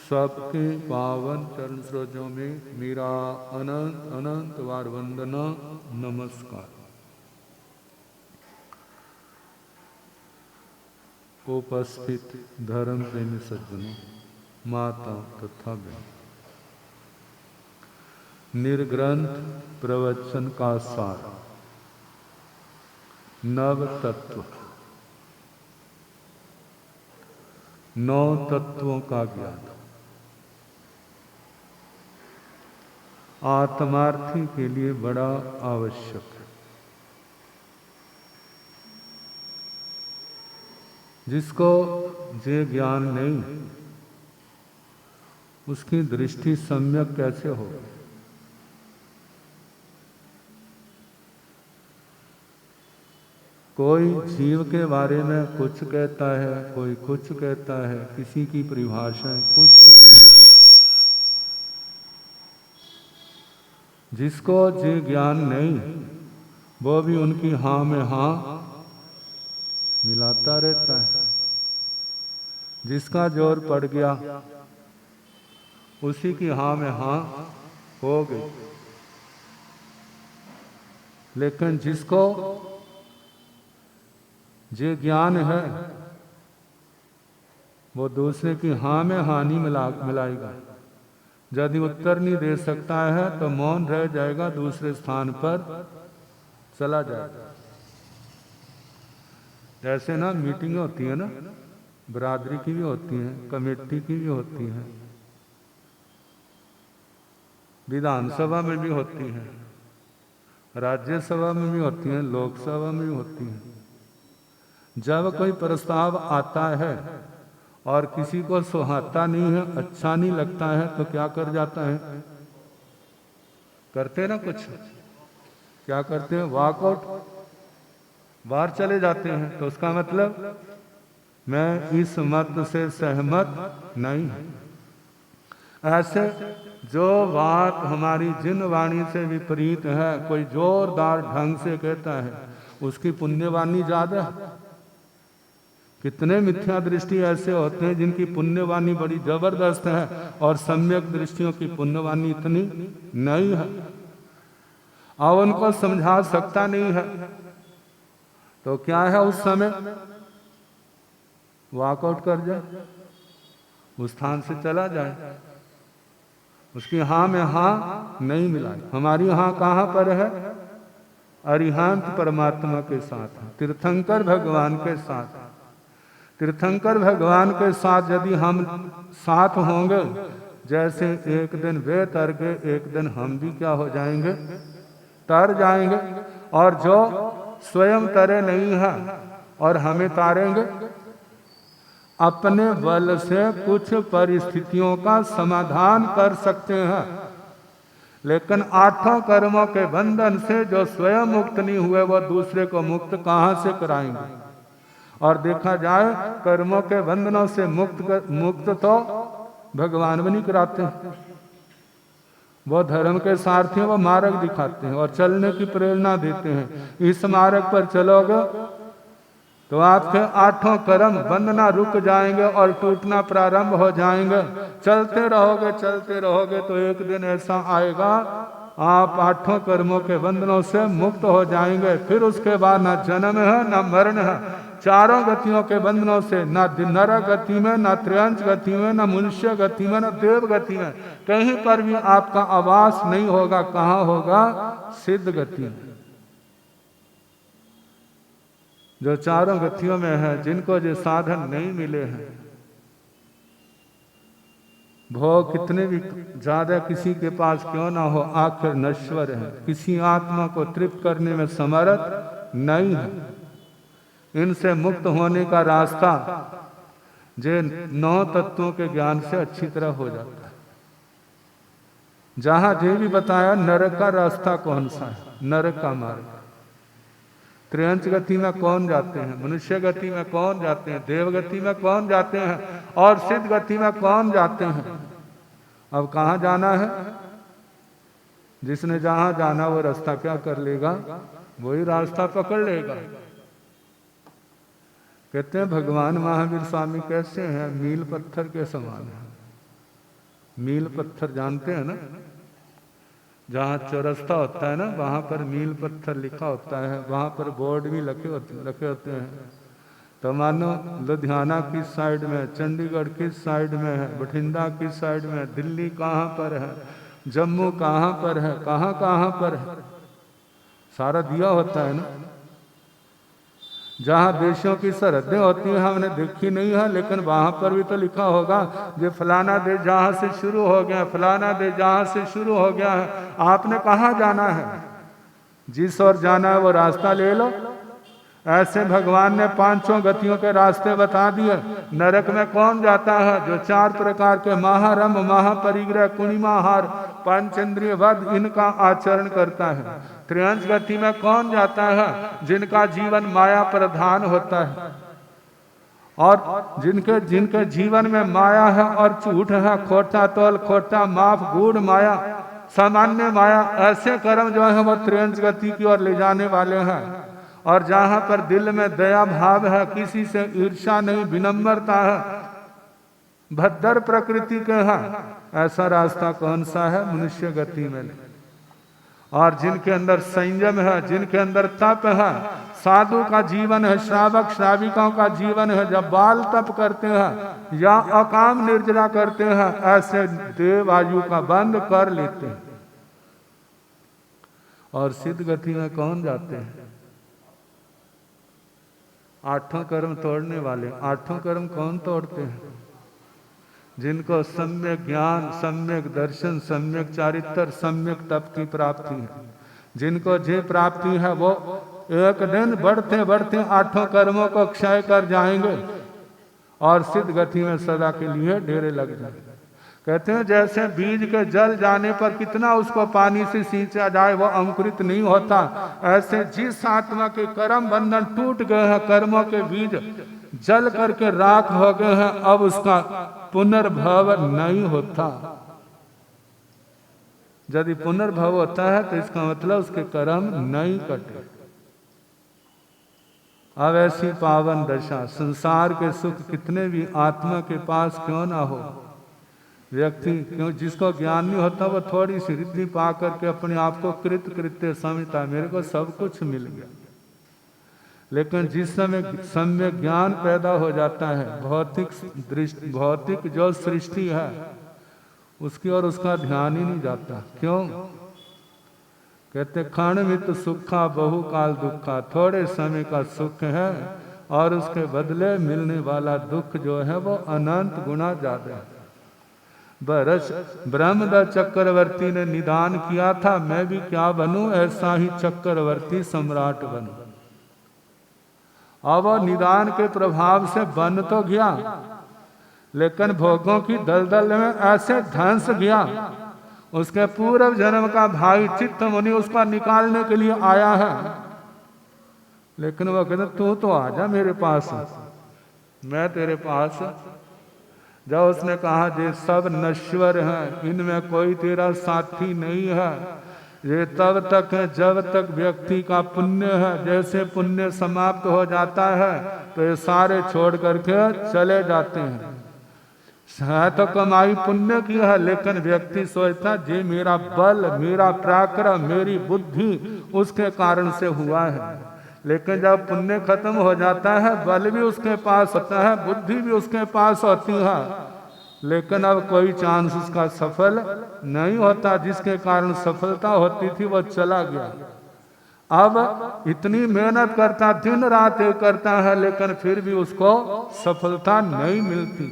सबके पावन चरण सरोजों में मेरा अनंत अनंत बार वंदना नमस्कार। उपस्थित धर्म प्रेमी सज्जनों, माता तथा बहन, निर्ग्रंथ प्रवचन का सार, नव तत्व, 9 तत्वों का ज्ञान आत्मार्थी के लिए बड़ा आवश्यक है। जिसको ये ज्ञान नहीं, उसकी दृष्टि सम्यक कैसे हो? कोई जीव के बारे में कुछ कहता है, कोई कुछ कहता है, किसी की परिभाषाएं कुछ है। जिसको ये ज्ञान नहीं, वो भी उनकी हाँ में हाँ मिलाता रहता है। जिसका जोर पड़ गया उसी की हाँ में हाँ हो गई। लेकिन जिसको ये ज्ञान है, वो दूसरे की हाँ में हाँ नहीं मिलाएगा। यदि उत्तर नहीं दे सकता है तो मौन रह जाएगा, दूसरे स्थान पर चला जाएगा। जैसे ना मीटिंग होती है ना, बरादरी की भी होती है, कमेटी की भी होती है, विधानसभा में भी होती है, राज्यसभा में भी होती है, लोकसभा में भी होती है। जब कोई प्रस्ताव आता है और किसी को सुहाता नहीं है, अच्छा नहीं लगता है, तो क्या कर जाता है? करते ना कुछ, क्या करते हैं? वॉकआउट, बाहर चले जाते हैं। तो उसका मतलब मैं इस मत से सहमत नहीं हूं। ऐसे जो बात हमारी जिन वाणी से विपरीत है, कोई जोरदार ढंग से कहता है, उसकी पुण्यवाणी ज्यादा है। कितने मिथ्या दृष्टि ऐसे होते हैं जिनकी पुण्यवाणी बड़ी जबरदस्त है और सम्यक दृष्टियों की पुण्यवाणी इतनी नहीं है, और उनको समझा सकता नहीं है। तो क्या है, उस समय वॉकआउट कर जाए, उस स्थान से चला जाए, उसकी हाँ में हाँ नहीं मिलाए। हमारी हाँ कहाँ पर है? अरिहंत परमात्मा के साथ, तीर्थंकर भगवान के साथ। तीर्थंकर भगवान के साथ यदि हम साथ होंगे, जैसे एक दिन वे तर गए, एक दिन हम भी क्या हो जाएंगे? तर जाएंगे। और जो स्वयं तरे नहीं है और हमें तारेंगे, अपने बल से कुछ परिस्थितियों का समाधान कर सकते हैं, लेकिन 8 कर्मों के बंधन से जो स्वयं मुक्त नहीं हुए, वो दूसरे को मुक्त कहां से कराएंगे? और देखा जाए, कर्मों के बंधनों से मुक्त तो भगवान भी नहीं कराते हैं। वो धर्म के सारथी, वो मार्ग दिखाते हैं और चलने की प्रेरणा देते हैं। इस मार्ग पर चलोगे तो आपके 8 कर्म बंधना रुक जाएंगे और टूटना प्रारंभ हो जाएंगे। चलते रहोगे तो एक दिन ऐसा आएगा, आप 8 कर्मों के बंधनों से मुक्त हो जाएंगे। फिर उसके बाद ना जन्म है ना मरण है। चारों गतियों के बंधनों से, ना नर गति में, ना त्रियंच गति में, ना मनुष्य गति में, ना देव गति में, कहीं पर भी आपका आवास नहीं होगा। कहाँ होगा? सिद्ध गति में। जो चारों गतियों में है, जिनको जो साधन नहीं मिले हैं, भोग कितने भी ज्यादा किसी के पास क्यों ना हो, आखिर नश्वर है, किसी आत्मा को तृप्त करने में समर्थ नहीं है। इनसे मुक्त होने का रास्ता जो 9 तत्वों के ज्ञान से अच्छी तरह हो जाता है। जहां ये भी बताया नरक का रास्ता कौन सा है, नरक का मार्ग। त्रियंच गति में कौन जाते हैं, मनुष्य गति में कौन जाते हैं, देव गति में कौन जाते हैं और सिद्ध गति में कौन जाते हैं। अब कहाँ जाना है? जिसने जहां जाना वो रास्ता क्या कर लेगा, वही रास्ता पकड़ लेगा। कहते हैं भगवान महावीर स्वामी कैसे हैं? मील पत्थर के समान है। मील पत्थर जानते हैं ना, जहाँ चौरस्ता होता है ना वहाँ पर मील पत्थर लिखा होता है, वहाँ पर बोर्ड भी रखे होते हैं। तो मानो लुधियाना किस साइड में है, चंडीगढ़ किस साइड में है, बठिंडा किस साइड में है, दिल्ली कहाँ पर है, जम्मू कहाँ पर है, कहाँ कहाँ पर है, सारा दिया होता है ना। जहाँ देशों की सरहदें होती हैं हमने देखी नहीं है, लेकिन वहाँ पर भी तो लिखा होगा ये फलाना देश जहाँ से शुरू हो गया, फलाना देश जहाँ से शुरू हो गया है। आपने कहाँ जाना है, जिस ओर जाना है वो रास्ता ले लो। ऐसे भगवान ने पांचों गतियों के रास्ते बता दिए। नरक में कौन जाता है? जो 4 प्रकार के महारम, महापरिग्रह, कुणिमाहार, पंचेंद्रिय वध इनका आचरण करता है। त्रियंच गति में कौन जाता है? जिनका जीवन माया प्रधान होता है और जिनके जीवन में माया है और झूठ है, खोटा तोल, खोटा माफ, गूढ़ माया, सामान्य माया, ऐसे कर्म जो है वो त्रियंच गति की ओर ले जाने वाले हैं। और जहां पर दिल में दया भाव है, किसी से ईर्ष्या नहीं, विनम्रता है, भद्र प्रकृति के है, ऐसा रास्ता कौन सा है? मनुष्य गति में। और जिनके अंदर संयम है, जिनके अंदर तप है, साधु का जीवन है, श्रावक श्राविकाओं का जीवन है, जब बाल तप करते हैं या अकाम निर्जरा करते हैं, ऐसे देव आयु का बंद कर लेते हैं। और सिद्ध गति में कौन जाते हैं? 8 कर्म तोड़ने वाले। 8 कर्म कौन तोड़ते हैं? जिनको सम्यक ज्ञान, सम्यक दर्शन, सम्यक चारित्र, सम्यक तप की प्राप्ति है, जिनको जे प्राप्ति है वो एक दिन बढ़ते बढ़ते 8 कर्मों को क्षय कर जाएंगे और सिद्ध गति में सदा के लिए डेरे लग जाएंगे। कहते हैं जैसे बीज के जल जाने पर कितना उसको पानी से सींचा जाए वो अंकुरित नहीं होता, ऐसे जिस आत्मा के कर्म बंधन टूट गए हैं, कर्मों के बीज जल करके राख हो गए हैं, अब उसका पुनर्भव नहीं होता। यदि पुनर्भव होता है तो इसका मतलब उसके कर्म नहीं कटे। अब ऐसी पावन दशा, संसार के सुख कितने भी आत्मा के पास क्यों ना हो, व्यक्ति क्यों जिसको ज्ञान नहीं होता वो थोड़ी सी रिद्धि पा करके अपने आप को कृत कृत्य समझता, मेरे को सब कुछ मिल गया। लेकिन जिस समय सम्यक ज्ञान पैदा हो जाता है, भौतिक जो सृष्टि है उसकी ओर उसका ध्यान ही नहीं जाता। क्यों? कहते क्षणमित सुखा बहुकाल दुखा, थोड़े समय का सुख है और उसके बदले मिलने वाला दुख जो है वो अनंत गुना ज्यादा है। बरस ब्रह्मद चक्रवर्ती ने निदान किया था, मैं भी क्या बनूं, ऐसा ही चक्रवर्ती सम्राट बनूं। अब निदान के प्रभाव से बन तो गया, लेकिन भोगों की दलदल में ऐसे धंस गया, उसके पूर्व जन्म का भाई चित्त मुनि उसका निकालने के लिए आया है। लेकिन वो कहते तू तो आजा मेरे पास, मैं तेरे पास। जब उसने कहा ये सब नश्वर हैं, इनमें कोई तेरा साथी नहीं है, ये तब तक है जब तक व्यक्ति का पुण्य है, जैसे पुण्य समाप्त हो जाता है तो ये सारे छोड़ करके चले जाते हैं। तो कमाई पुण्य की है, लेकिन व्यक्ति सोचता जे मेरा बल, मेरा पराक्रम, मेरी बुद्धि उसके कारण से हुआ है। लेकिन जब पुण्य खत्म हो जाता है, बल भी उसके पास होता है, बुद्धि भी उसके पास होती है, लेकिन अब कोई चांस उसका सफल नहीं होता। जिसके कारण सफलता होती थी वो चला गया। अब इतनी मेहनत करता, दिन रात करता है, लेकिन फिर भी उसको सफलता नहीं मिलती।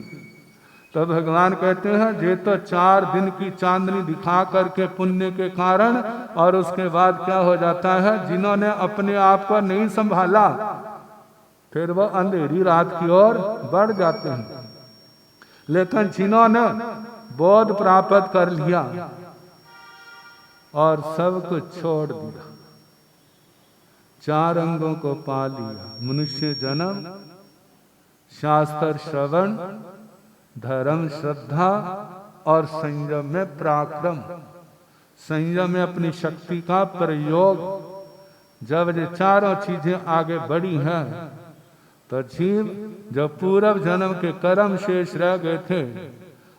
तो भगवान कहते हैं ये तो 4 दिन की चांदनी दिखा करके पुण्य के कारण, और उसके बाद क्या हो जाता है, जिन्होंने अपने आप को नहीं संभाला फिर वो अंधेरी रात की ओर बढ़ जाते हैं। लेकिन जिन्होंने बोध प्राप्त कर लिया और सब कुछ छोड़ दिया, 4 अंगों को पा लिया। मनुष्य जन्म, शास्त्र श्रवण, धर्म श्रद्धा और संयम में पराक्रम। संयम में अपनी शक्ति का प्रयोग। जब ये चारों चीजें आगे बढ़ी हैं तो जीव जो पूर्व जन्म के कर्म शेष रह गए थे,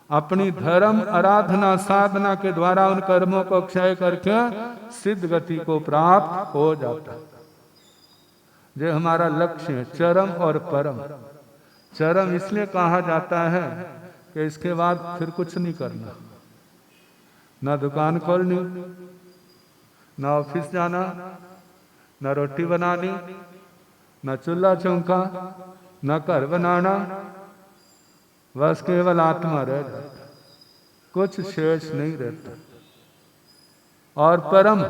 अपनी धर्म आराधना साधना के द्वारा उन कर्मों को क्षय करके सिद्ध गति को प्राप्त हो जाता। ये हमारा लक्ष्य है, चरम और परम। चरम इसलिए कहा जाता है कि इसके बाद फिर कुछ नहीं करना, ना दुकान खोलनी, ना ऑफिस जाना, ना रोटी बनानी, ना चूल्हा चौका, ना घर बनाना, बस केवल आत्मा रह जाता, कुछ शेष नहीं रहता। और परम,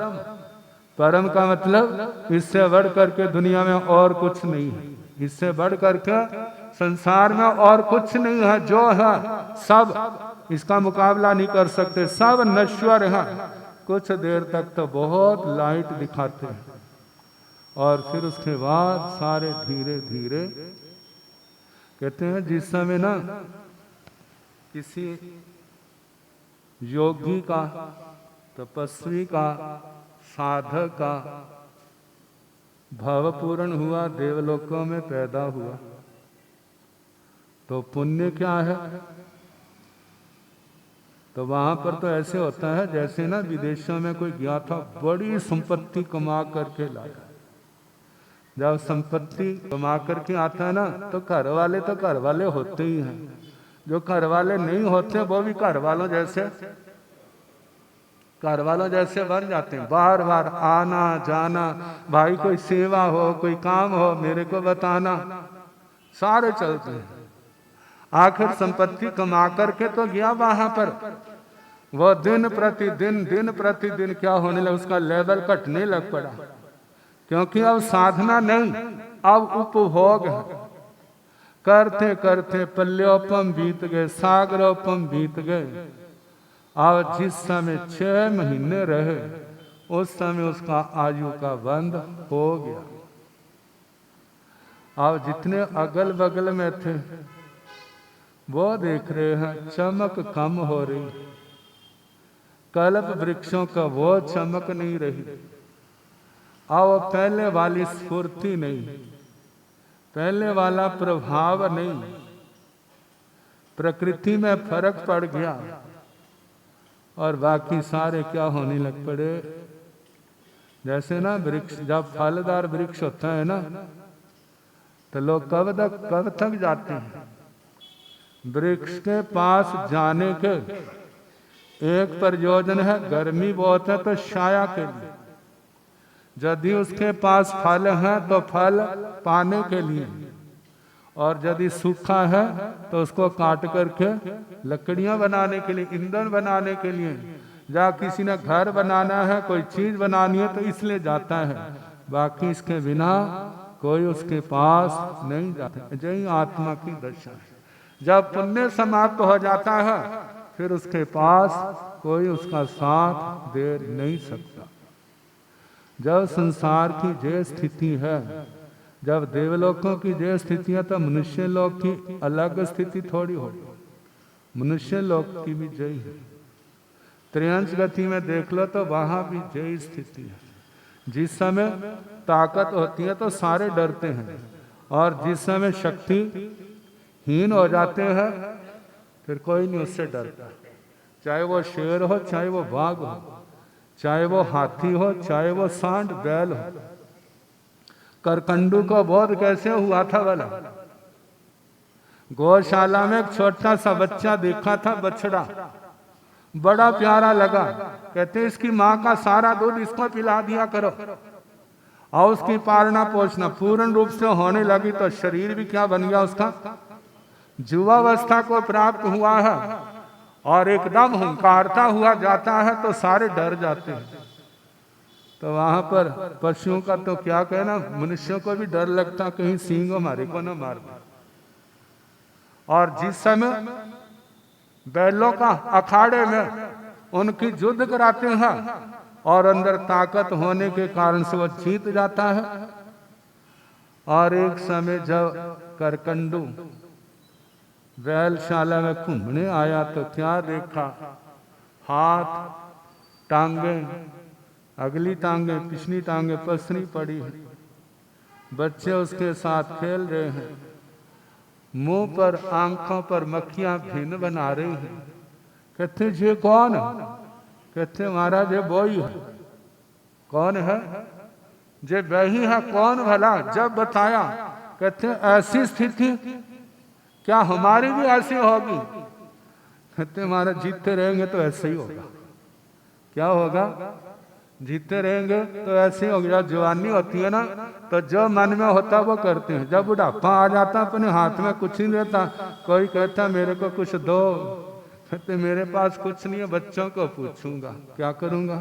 परम का मतलब इससे बढ़ करके दुनिया में और कुछ नहीं है, इससे बढ़ करके संसार में और कुछ नहीं है। जो है सब इसका मुकाबला नहीं कर सकते, सब नश्वर है। कुछ देर तक तो बहुत लाइट दिखाते हैं और फिर उसके बाद सारे धीरे धीरे कहते हैं। जिस समय ना किसी योगी का, तपस्वी का, साधक का भाव पूर्ण हुआ, देवलोकों में पैदा हुआ, तो पुण्य क्या है? तो वहां पर तो ऐसे होता है जैसे ना विदेशों में कोई गया था, बड़ी संपत्ति कमा करके लाया। जब संपत्ति कमा करके आता है ना तो घर वाले तो घर वाले होते ही हैं, जो घर वाले नहीं होते वो भी घर वालों जैसे बन जाते हैं। बार बार आना जाना, भाई कोई सेवा हो, कोई काम हो, मेरे को बताना, सारे चलते हैं। आखिर संपत्ति कमा करके तो गया वहां पर, वो दिन प्रतिदिन क्या होने लगा, उसका लेवल घटने लग पड़ा, क्योंकि अब साधना नहीं, अब उपभोग है। करते करते पल्योपम बीत गए, सागरोपम बीत गए। अब जिस समय 6 महीने रहे उस समय उसका आयु का बंध हो गया। अब जितने अगल बगल में थे वो देख रहे हैं चमक कम हो रही, कल्प वृक्षों का वो चमक नहीं रही। अब पहले वाली स्फूर्ति नहीं, पहले वाला प्रभाव नहीं, प्रकृति में फर्क पड़ गया। और बाकी सारे क्या होने लग पड़े, जैसे ना वृक्ष, जब फलदार वृक्ष होता है ना तो लोग कब तक जाते हैं? वृक्ष के पास जाने के एक प्रयोजन है, गर्मी बहुत है तो छाया के लिए। यदि उसके पास फल है तो फल पाने के लिए, और यदि सूखा है तो उसको काट करके लकड़ियां बनाने के लिए, ईंधन बनाने के लिए। जहाँ किसी ने घर बनाना है, कोई चीज बनानी है तो इसलिए जाता है, बाकी इसके बिना कोई उसके पास नहीं जाता। यही आत्मा की दशा है। जब पुण्य समाप्त हो जाता है फिर उसके पास कोई उसका साथ दे नहीं सकता। जब संसार की जो स्थिति है, जब देवलोकों की जो स्थिति है, तो मनुष्य लोक की अलग स्थिति थोड़ी हो। मनुष्य लोक की भी जय है। त्रियंश गति में देख लो तो वहां भी जय स्थिति है। जिस समय ताकत होती है तो सारे डरते हैं, और जिस समय शक्ति हीन हो जाते हैं फिर कोई नहीं उससे डरता। चाहे वो शेर हो, चाहे वो बाघ हो, चाहे वो हाथी हो, चाहे वो सांड बैल हो। करकंडू को बोध कैसे हुआ था वाला? गौशाला में एक छोटा सा बच्चा देखा था, बछड़ा, बड़ा प्यारा लगा। कहते इसकी माँ का सारा दूध इसको पिला दिया करो, और उसकी पालना पोषणा पूर्ण रूप से होने लगी तो शरीर भी क्या बन गया उसका, युवावस्था को प्राप्त हुआ है, और एकदम हुंकारता हुआ जाता है तो सारे डर जाते हैं। तो वहां पर पशुओं का तो क्या कहना, मनुष्यों को भी डर लगता कहीं सींग हमारे को न मार दे। और जिस समय बैलों का अखाड़े में उनकी युद्ध कराते हैं और अंदर ताकत होने के कारण से वो जीत जाता है। और एक समय जब करकंडू बैलशाला में घूमने आया तो क्या देखा, हाथ टांगे, अगली टांगे पिछली टांगे पसरी पड़ी है, बच्चे उसके साथ खेल रहे हैं, मुंह पर आंखों पर मक्खियां भिन्न बना रही हैं। कहते ये कौन है? कहते महाराज ये वही है। कौन है? जे वही है। कौन भला? जब बताया कहते ऐसी स्थिति क्या हमारी भी ऐसी होगी? कहते महाराज जीतते रहेंगे तो ऐसे ही होगा। क्या होगा? जीते रहेंगे तो ऐसे ही होगा। जब जवानी होती है ना तो जो मन में होता वो करते हैं। जब बुढ़ापा आ जाता अपने हाथ में कुछ नहीं रहता। कोई कहता मेरे को कुछ दो, कहते मेरे पास कुछ नहीं है, बच्चों को पूछूंगा। क्या करूंगा?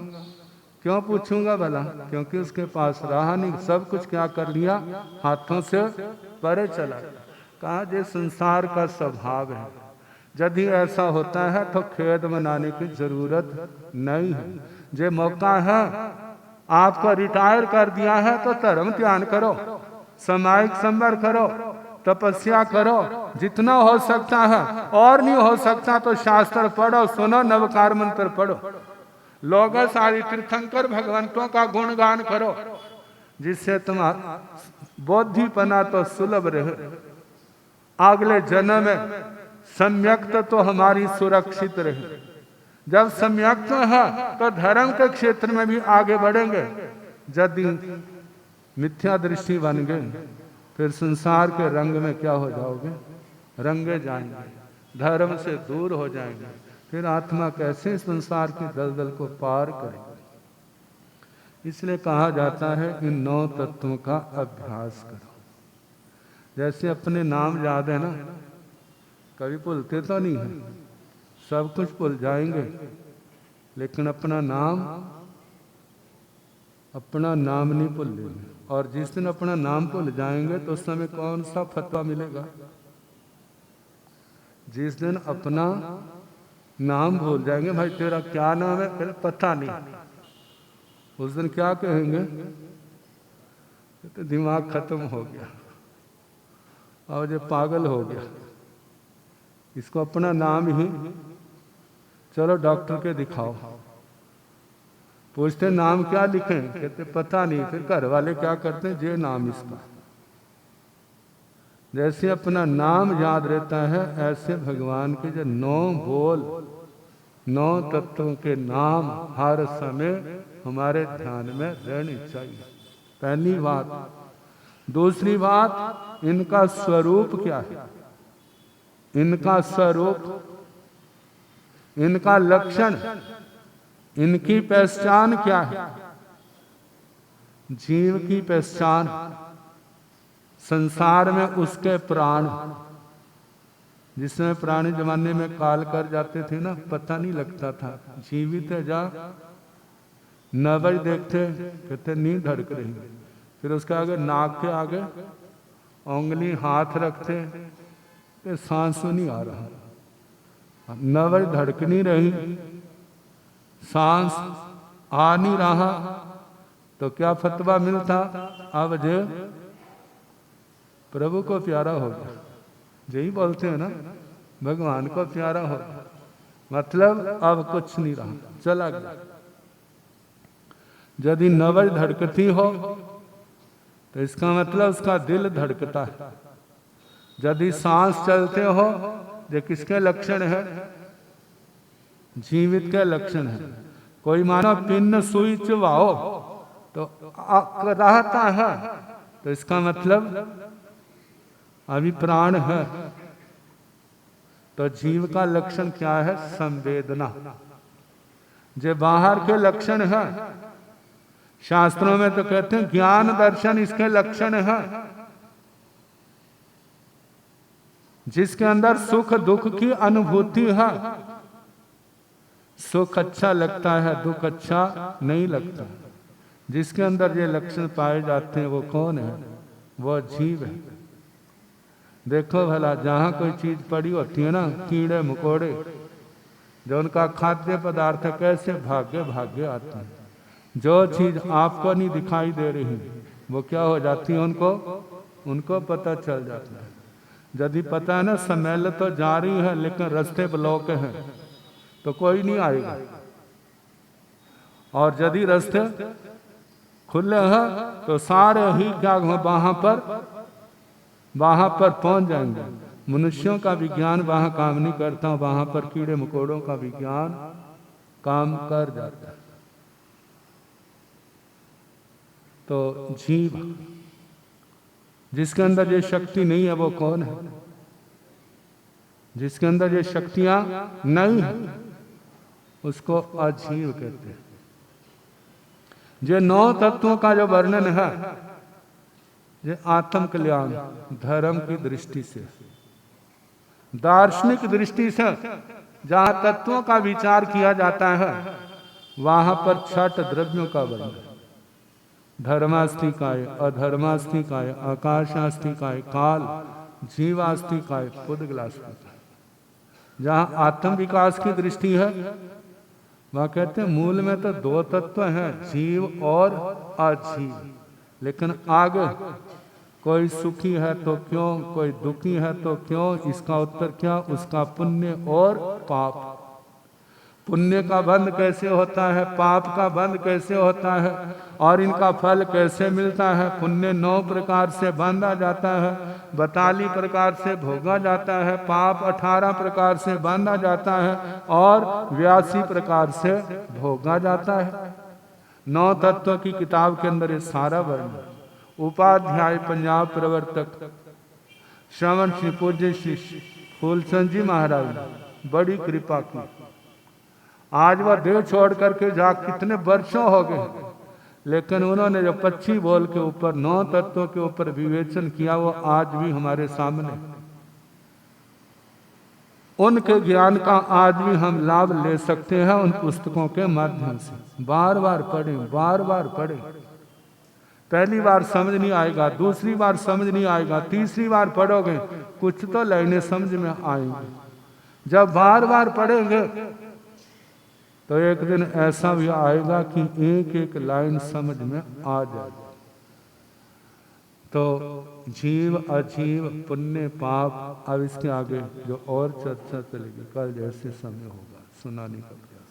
क्यों पूछूंगा भला? क्योंकि उसके पास रहा नहीं, सब कुछ क्या कर लिया, हाथों से परे चला। कहा ये संसार का स्वभाव है। यदि ऐसा होता है तो खेद मनाने की जरूरत नहीं है। जे मौका है आपको रिटायर कर दिया है तो धर्म ध्यान करो, सामायिक संवर करो, तपस्या करो, जितना हो सकता है। और नहीं हो सकता तो शास्त्र पढ़ो, सुनो, नवकार मंत्र पढ़ो, लोग सारी तीर्थंकर भगवंतों का गुणगान करो, जिससे तुम्हारा बोधिपना तो सुलभ रहे। अगले जन्म में सम्यक्त तो हमारी सुरक्षित रहे। जब सम्यक्त है तो धर्म के क्षेत्र में भी आगे बढ़ेंगे। यदि मिथ्या दृष्टि बन गए फिर संसार के रंग में क्या हो जाओगे? रंगे जाएंगे, धर्म से दूर हो जाएंगे। फिर आत्मा कैसे संसार की दलदल को पार करेगी? इसलिए कहा जाता है इन 9 तत्वों का अभ्यास करो। जैसे अपने नाम याद है ना, कभी भूलते तो नहीं है, सब कुछ भूल जाएंगे, लेकिन अपना नाम नहीं भूलेंगे। और जिस दिन अपना नाम भूल जाएंगे तो उस समय कौन सा फतवा मिलेगा? जिस दिन अपना नाम भूल जाएंगे, भाई तेरा क्या नाम है, फिर पता नहीं, उस दिन क्या कहेंगे? तो दिमाग खत्म हो गया और ये पागल हो गया। इसको अपना नाम ही, चलो डॉक्टर के दिखाओ, पूछते नाम क्या लिखें, कहते पता नहीं। फिर घर वाले क्या करते हैं? ये नाम इसका। जैसे अपना नाम याद रहता है ऐसे भगवान के जो 9 बोल, 9 तत्वों के नाम हर समय हमारे ध्यान में रहनी चाहिए। पहली बात। दूसरी बात, इनका स्वरूप क्या है? इनका स्वरूप, इनका लक्षण, इनकी पहचान क्या है? जीव की पहचान, संसार में उसके प्राण। जिसमें पुराने जमाने में काल कर जाते थे ना, पता नहीं लगता था, जीवित है जा नवज देखते, कहते नहीं धड़क रही। फिर उसके आगे नाक के आगे उंगली हाथ रखते, तो सांस नहीं आ रहा, नवज धड़क नहीं रही, सांस आ नहीं रहा, तो क्या फतवा मिलता? अब जे प्रभु को प्यारा हो गया। यही बोलते हैं ना, भगवान को प्यारा हो गया, मतलब अब कुछ नहीं रहा, चला गया। यदि नवज धड़कती हो तो इसका मतलब उसका दिल धड़कता है। यदि सांस चलते हो, ये किसके लक्षण है? जीवित के लक्षण है। कोई मानो पिन सुई चबाओ तो रहता है, तो इसका मतलब अभी प्राण है। तो जीव का लक्षण क्या है? संवेदना। जो बाहर के लक्षण है, शास्त्रों में तो कहते हैं ज्ञान दर्शन इसके लक्षण है। जिसके अंदर सुख दुख की अनुभूति है, सुख अच्छा लगता है, दुख अच्छा नहीं लगता। जिसके अंदर ये लक्षण पाए जाते हैं वो कौन है? वो जीव है। देखो भला, जहाँ कोई चीज पड़ी होती है ना, कीड़े मकोड़े, जो उनका खाद्य पदार्थ कैसे भाग्य भाग्य आते हैं। जो चीज आपको नहीं दिखाई दे रही वो क्या हो जाती है, उनको पता चल जाता है। यदि पता है ना स्मेल तो जा रही है लेकिन रास्ते ब्लॉक हैं तो कोई नहीं आएगा, और यदि रास्ते खुले हैं तो सारे ही क्या वहां पर पहुंच जाएंगे। मनुष्यों का विज्ञान वहां काम नहीं करता, वहां पर कीड़े मकोड़ों का विज्ञान काम कर जाता है। तो जीव जिसके अंदर ये शक्ति नहीं है वो कौन है? जिसके अंदर ये शक्तियां नहीं है उसको अजीव कहते हैं। ये 9 तत्वों का जो वर्णन है ये आत्म कल्याण धर्म की दृष्टि से, दार्शनिक दृष्टि से जहां तत्वों का विचार किया जाता है वहां पर 6 द्रव्यों का वर्णन, धर्मास्तिकाय, अधर्मास्तिकाय, आकाशास्तिकाय, काल, जीवास्तिकाय, पुद्गलास्तिकाय। जहां आत्म विकास की दृष्टि है वह कहते हैं मूल में तो 2 तत्व हैं, जीव और अजीव। लेकिन आगे कोई सुखी है तो क्यों, कोई दुखी है तो क्यों, इसका उत्तर क्या? उसका पुण्य और पाप। पुण्य का बंध कैसे होता है, पाप का बंध कैसे होता है और इनका फल कैसे मिलता है। पुण्य 9 प्रकार से बांधा जाता है, 42 प्रकार से भोगा जाता है, पाप 18 प्रकार से बांधा जाता है और 82 प्रकार से भोगा जाता है। 9 तत्व की किताब के अंदर ये सारा वर्णन। उपाध्याय पंजाब प्रवर्तक श्रवण श्री पूज्य श्री फूलचंद जी महाराज ने बड़ी कृपा की। आज वह देह छोड़ करके जा कितने वर्षों हो गए, लेकिन उन्होंने जो पक्षी बोल के ऊपर 9 तत्वों के ऊपर विवेचन किया वो आज भी हमारे सामने। उनके ज्ञान का आज भी हम लाभ ले सकते हैं उन पुस्तकों के माध्यम से। बार बार पढ़ें, बार बार पढ़ें। पहली बार समझ नहीं आएगा, दूसरी बार समझ नहीं आएगा, तीसरी बार पढ़ोगे कुछ तो लाइनें समझ में आएंगी। जब बार बार पढ़ेंगे तो एक दिन ऐसा भी आएगा कि एक एक लाइन समझ में आ जाए। तो जीव अजीव, पुण्य पाप, अब इसके आगे जो और चर्चा चलेगी कल जैसे समय होगा सुनाने का प्रयास।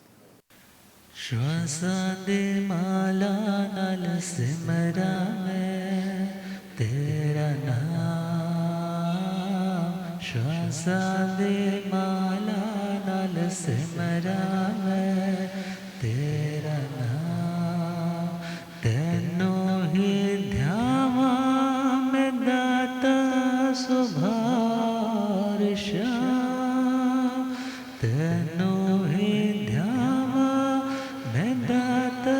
श्वास दे माला नाल सिमरा मैं तेरा नाम, श्वास दे माला नाल सिमरा मैं तेरा नाम, तेनो ही ध्यावा मैं दाता सुभार श्याम, तेनो ही ध्यावा मैं दाता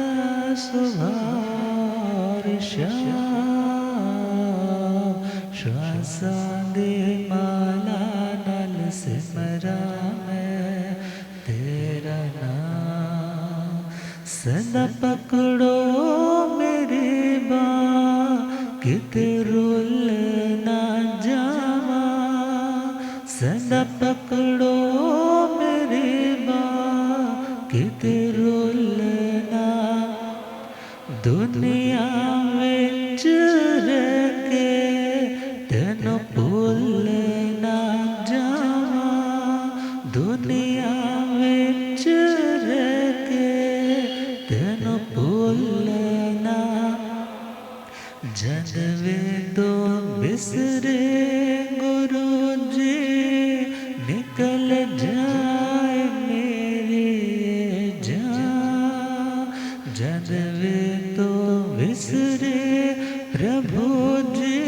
सुभार श्याम, श्वास दे माला नाल सिमरा मैं तेरा नाम, सदा पकड़ो मेरी बाँ किते रुल ना जावा, सदा पकड़ो मेरी बाँ किते रुल ना, दुनिया विच रह के तेनों भूल ना जावा, दुनिया विच रह के तेनों भूल ना, जद वे तो बिसरे गुरु जी निकल जाए मेरी जान, जद वे तो बिसरे प्रभु जी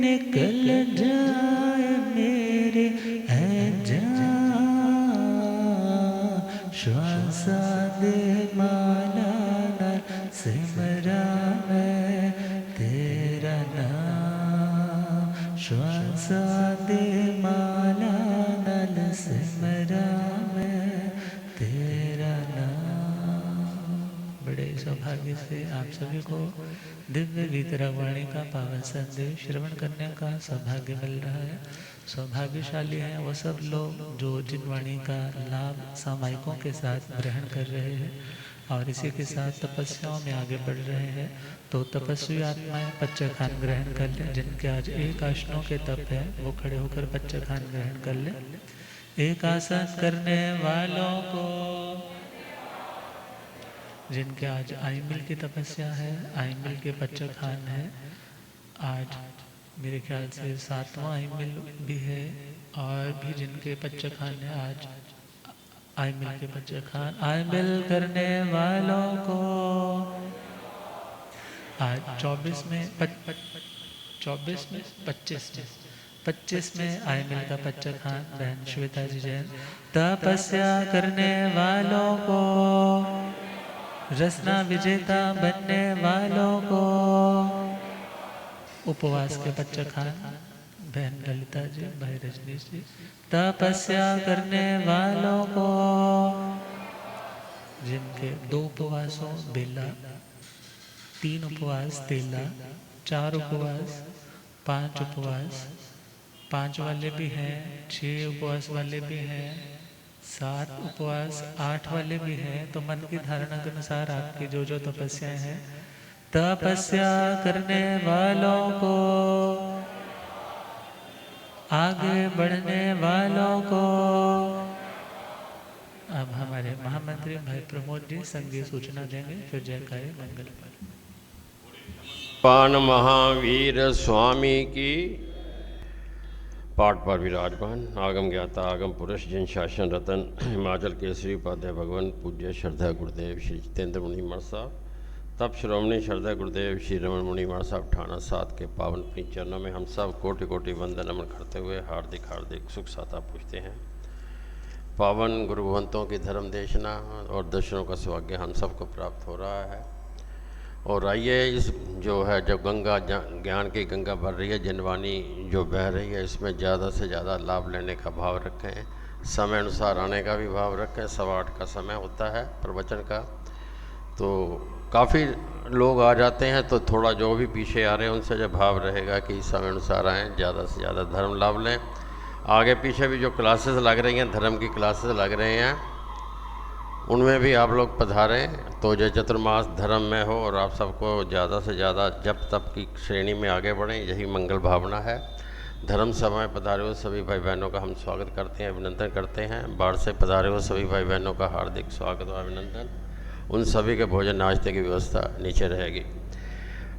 निकल जाए मेरे है जान, श्वास दे माला नाल सिमरा मैं तेरा नाम, श्वास दे माला नाल सिमरा मैं तेरा नाम। बड़े सौभाग्य से आप सभी को दिव्य गीतरावाणी का पावन संदेश श्रवण करने का सौभाग्य मिल रहा है। सौभाग्यशाली हैं वो सब लोग जो जिन वाणी का लाभ सामायिकों के साथ ग्रहण कर रहे हैं। और इसी के साथ तपस्याओं में आगे बढ़ रहे हैं। तो तपस्वी आत्माएं पच्चखान ग्रहण कर लें। जिनके आज एक आसनों के तप है वो खड़े होकर पच्चखान ग्रहण कर लें। एक आसन करने वालों को, जिनके आज आइमिल की तपस्या है, आइमिल के पच्चखान है। आज मेरे ख्याल से 7वां आइमिल भी है, और भी जिनके पच्चखान है आज आइमिल के पच्चखान। आइमिल करने वालों को आज 24 में 25 में आइमिल का पच्चखान बहन श्वेता जी जैन। तपस्या करने वालों को, रसना विजेता बनने वालों को, उपवास के पच्चखान बहन ललिता जी, भाई रजनीश जी। तपस्या करने वालों को, जिनके 2 उपवासों बेला, 3 उपवास तेला, 4 उपवास, 5 उपवास, 5 वाले भी हैं, 6 उपवास वाले भी हैं, 7 उपवास 8 वाले भी हैं। तो मन की धारणा के अनुसार आपकी जो जो तपस्याएं हैं, तपस्या करने वालों को, आगे बढ़ने वालों को। अब हमारे महामंत्री भाई प्रमोद जी संगीत सूचना देंगे, फिर जयकारे मंगल पर। पान महावीर स्वामी की पाठ पर विराजमान आगम ज्ञाता आगम पुरुष जिन शासन रतन हिमाचल केसरी उपाध्याय भगवान पूज्य श्रद्धा गुरुदेव श्री जितेंद्र मुनि मठ साहब, तब श्रोमणी श्रद्धा गुरुदेव श्री रमन मुनि मठ साहब ठाणा 7 के पावन अपनी चरणों में हम सब कोटि कोटि वंदन नमन करते हुए हार्दिक हार्दिक सुख साता पूछते हैं। पावन गुरु भगवंतों की धर्म देशना और दर्शनों का सौभाग्य हम सबको प्राप्त हो रहा है। और आइए इस जो है जब गंगा ज्ञान की गंगा भर रही है, जनवाणी जो बह रही है, इसमें ज़्यादा से ज़्यादा लाभ लेने का भाव रखें, समय अनुसार आने का भी भाव रखें। 8:15 का समय होता है प्रवचन का, तो काफ़ी लोग आ जाते हैं, तो थोड़ा जो भी पीछे आ रहे हैं उनसे जो भाव रहेगा कि समय अनुसार आएँ, ज़्यादा से ज़्यादा धर्म लाभ लें। आगे पीछे भी जो क्लासेस लग रही हैं, धर्म की क्लासेस लग रहे हैं, उनमें भी आप लोग पधारें। तो जो चतुर्मास धर्म में हो और आप सबको ज़्यादा से ज़्यादा जप तप की श्रेणी में आगे बढ़ें, यही मंगल भावना है। धर्म समय पधारे हुए सभी भाई बहनों का हम स्वागत करते हैं, अभिनंदन करते हैं। बाढ़ से पधारे हुए सभी भाई बहनों का हार्दिक स्वागत और अभिनंदन। उन सभी के भोजन नाश्ते की व्यवस्था नीचे रहेगी।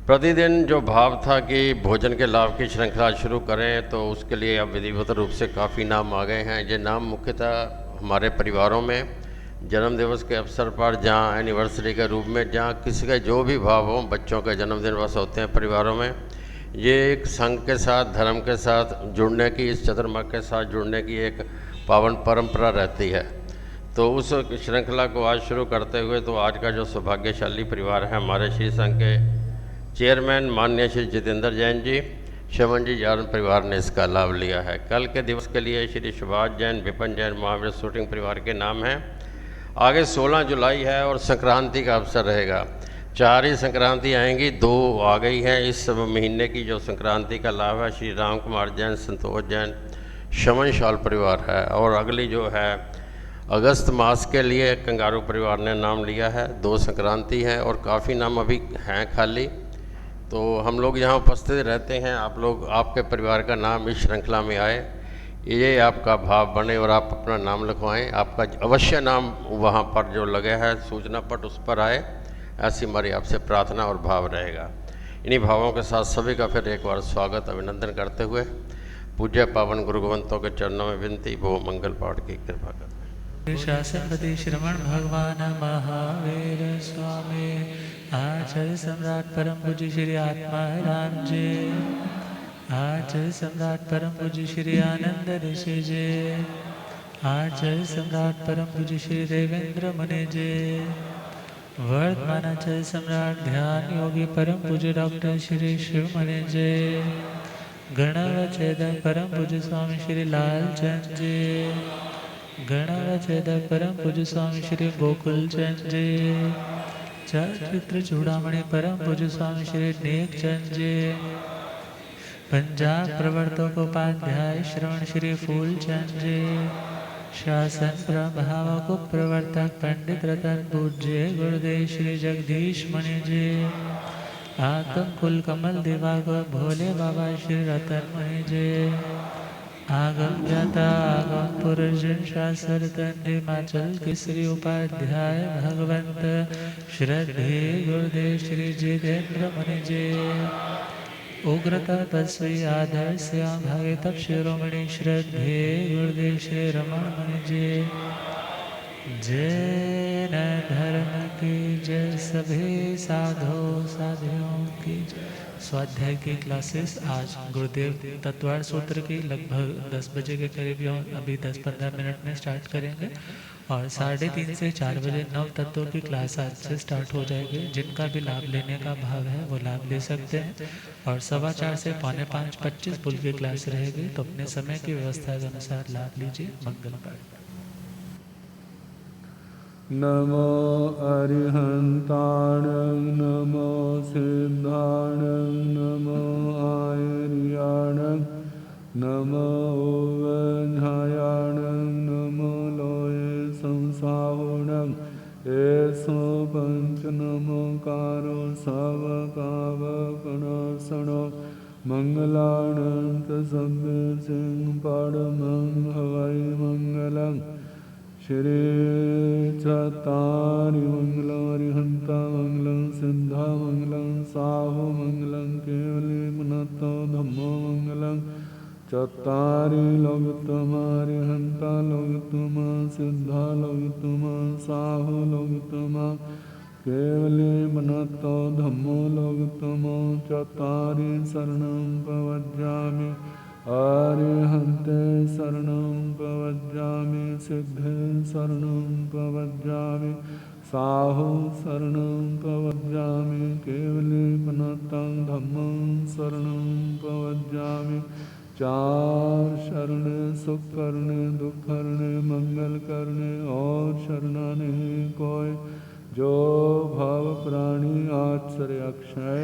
प्रतिदिन जो भाव था कि भोजन के लाभ की श्रृंखला शुरू करें, तो उसके लिए अब विधिवत रूप से काफ़ी नाम आ गए हैं। ये नाम मुख्यतः हमारे परिवारों में जन्म दिवस के अवसर पर, जहाँ एनिवर्सरी के रूप में, जहाँ किसी का जो भी भाव हो, बच्चों के जन्मदिन वस होते हैं परिवारों में, ये एक संघ के साथ, धर्म के साथ जुड़ने की, इस चतुर्मास के साथ जुड़ने की एक पावन परंपरा रहती है। तो उस श्रृंखला को आज शुरू करते हुए, तो आज का जो सौभाग्यशाली परिवार है, हमारे श्री संघ के चेयरमैन माननीय श्री जितेंद्र जैन जी, शमन जी जारन परिवार ने इसका लाभ लिया है। कल के दिवस के लिए श्री सुभाष जैन, विपिन जैन, महावीर शूटिंग परिवार के नाम हैं। आगे 16 जुलाई है और संक्रांति का अवसर रहेगा। 4 ही संक्रांति आएंगी, 2 आ गई हैं। इस महीने की जो संक्रांति का लाभ है श्री राम कुमार जैन, संतोष जैन, शमन शाल परिवार है। और अगली जो है अगस्त मास के लिए कंगारू परिवार ने नाम लिया है। 2 संक्रांति है और काफ़ी नाम अभी हैं खाली। तो हम लोग यहाँ उपस्थित रहते हैं, आप लोग, आपके परिवार का नाम इस श्रृंखला में आए, ये आपका भाव बने और आप अपना नाम लिखवाएं। आपका अवश्य नाम वहाँ पर जो लगे है सूचना पट, उस पर आए, ऐसी हमारी आपसे प्रार्थना और भाव रहेगा। इन्हीं भावों के साथ सभी का फिर एक बार स्वागत अभिनंदन करते हुए पूज्य पावन गुरु गोविंदों के चरणों में विनती, वो मंगल पाठ की कृपा करें। शासनपति श्रवण भगवान महावीर स्वामी, आचार्य सम्राट परम पूज्य श्री आत्मा राम जी, आचार्य सम्राट परम पूज्य श्री आनंद ऋषि जी, आचार्य सम्राट परम पूज्य श्री देवेंद्र मुनि जी, वर्तमान आचार्य सम्राट ध्यान योगी परम पूज्य डॉक्टर श्री शिव मुनि जी, गणवच्छेदक परम पूज्य स्वामी श्री लाल चंद जी, गणवच्छेदक परम पूज्य स्वामी श्री गोकुल चंद जी, चरित्र चूड़ामणि परम पूज्य स्वामी श्री नेक चंद जी, पंजाब प्रवर्तक उपाध्याय श्रवण श्री फूलचंद जी, शासन प्रभाव को प्रवर्तक पंडित रतन पूज्य गुरुदेव श्री जगदीश मुनि जी। आत्म कुल कमल दिवाकर भोले बाबा श्री रतन मुनि जी। आगम ज्ञाता आगम पुरुष शास्त्र हिमाचल केसरी उपाध्याय भगवंत श्रद्धे गुरुदेव श्री जितेंद्र मुनि जी। उग्र तपस्वी आदर्श भागे तप शिरोमणि श्रद्धे गुरुदेव श्री रमण मुनि जी। जय न धर्म की जय सभी साधु साधियों की जय। स्वाध्याय की क्लासेस आज गुरुदेव तत्वार सूत्र की लगभग 10 बजे के करीब अभी 10-15 मिनट में स्टार्ट करेंगे और 3:30 से 4 बजे नव तत्वों की क्लास आज से स्टार्ट हो जाएगी। जिनका भी लाभ लेने का भाव है वो लाभ ले सकते हैं और 4:15 से 4:45 25 पुल की क्लास रहेगी, तो अपने समय की व्यवस्था के अनुसार लाभ लीजिए। मंगलकार। नमो अरिहंताणं नमो सिद्धाणं नमो आयर्याणं नमो वज्रायाणं नमो लोये संसाहुणं एसो पंच नमो कारो सवकावकणसणो मंगलानंत सभ्य सिंह परमं हवै मंगलं श्री चतारि मंगलं अरिहंता मंगलं सिद्धा मंगलं साहु मंगलं केवली पुनतो धम्मो मंगलं चतारि लोकतमा अरिहंता लोकतमा सिद्धा लोकतमा साहु लोकतमा केवली पुनतो धम्मो लोकतमो चतारि शरणं प्रवज्जामि अरिहन्ते शरणं प्रवज्जामि सिद्धे शरणं प्रवज्जामि साहु शरणं प्रवज्जामि केवली पुनतं धम्मं शरणं प्रवज्जामि। चार शरण सुख करने दुख करने मंगल करने और शरणा नहीं कोई जो भव प्राणी आचर्य अक्षय।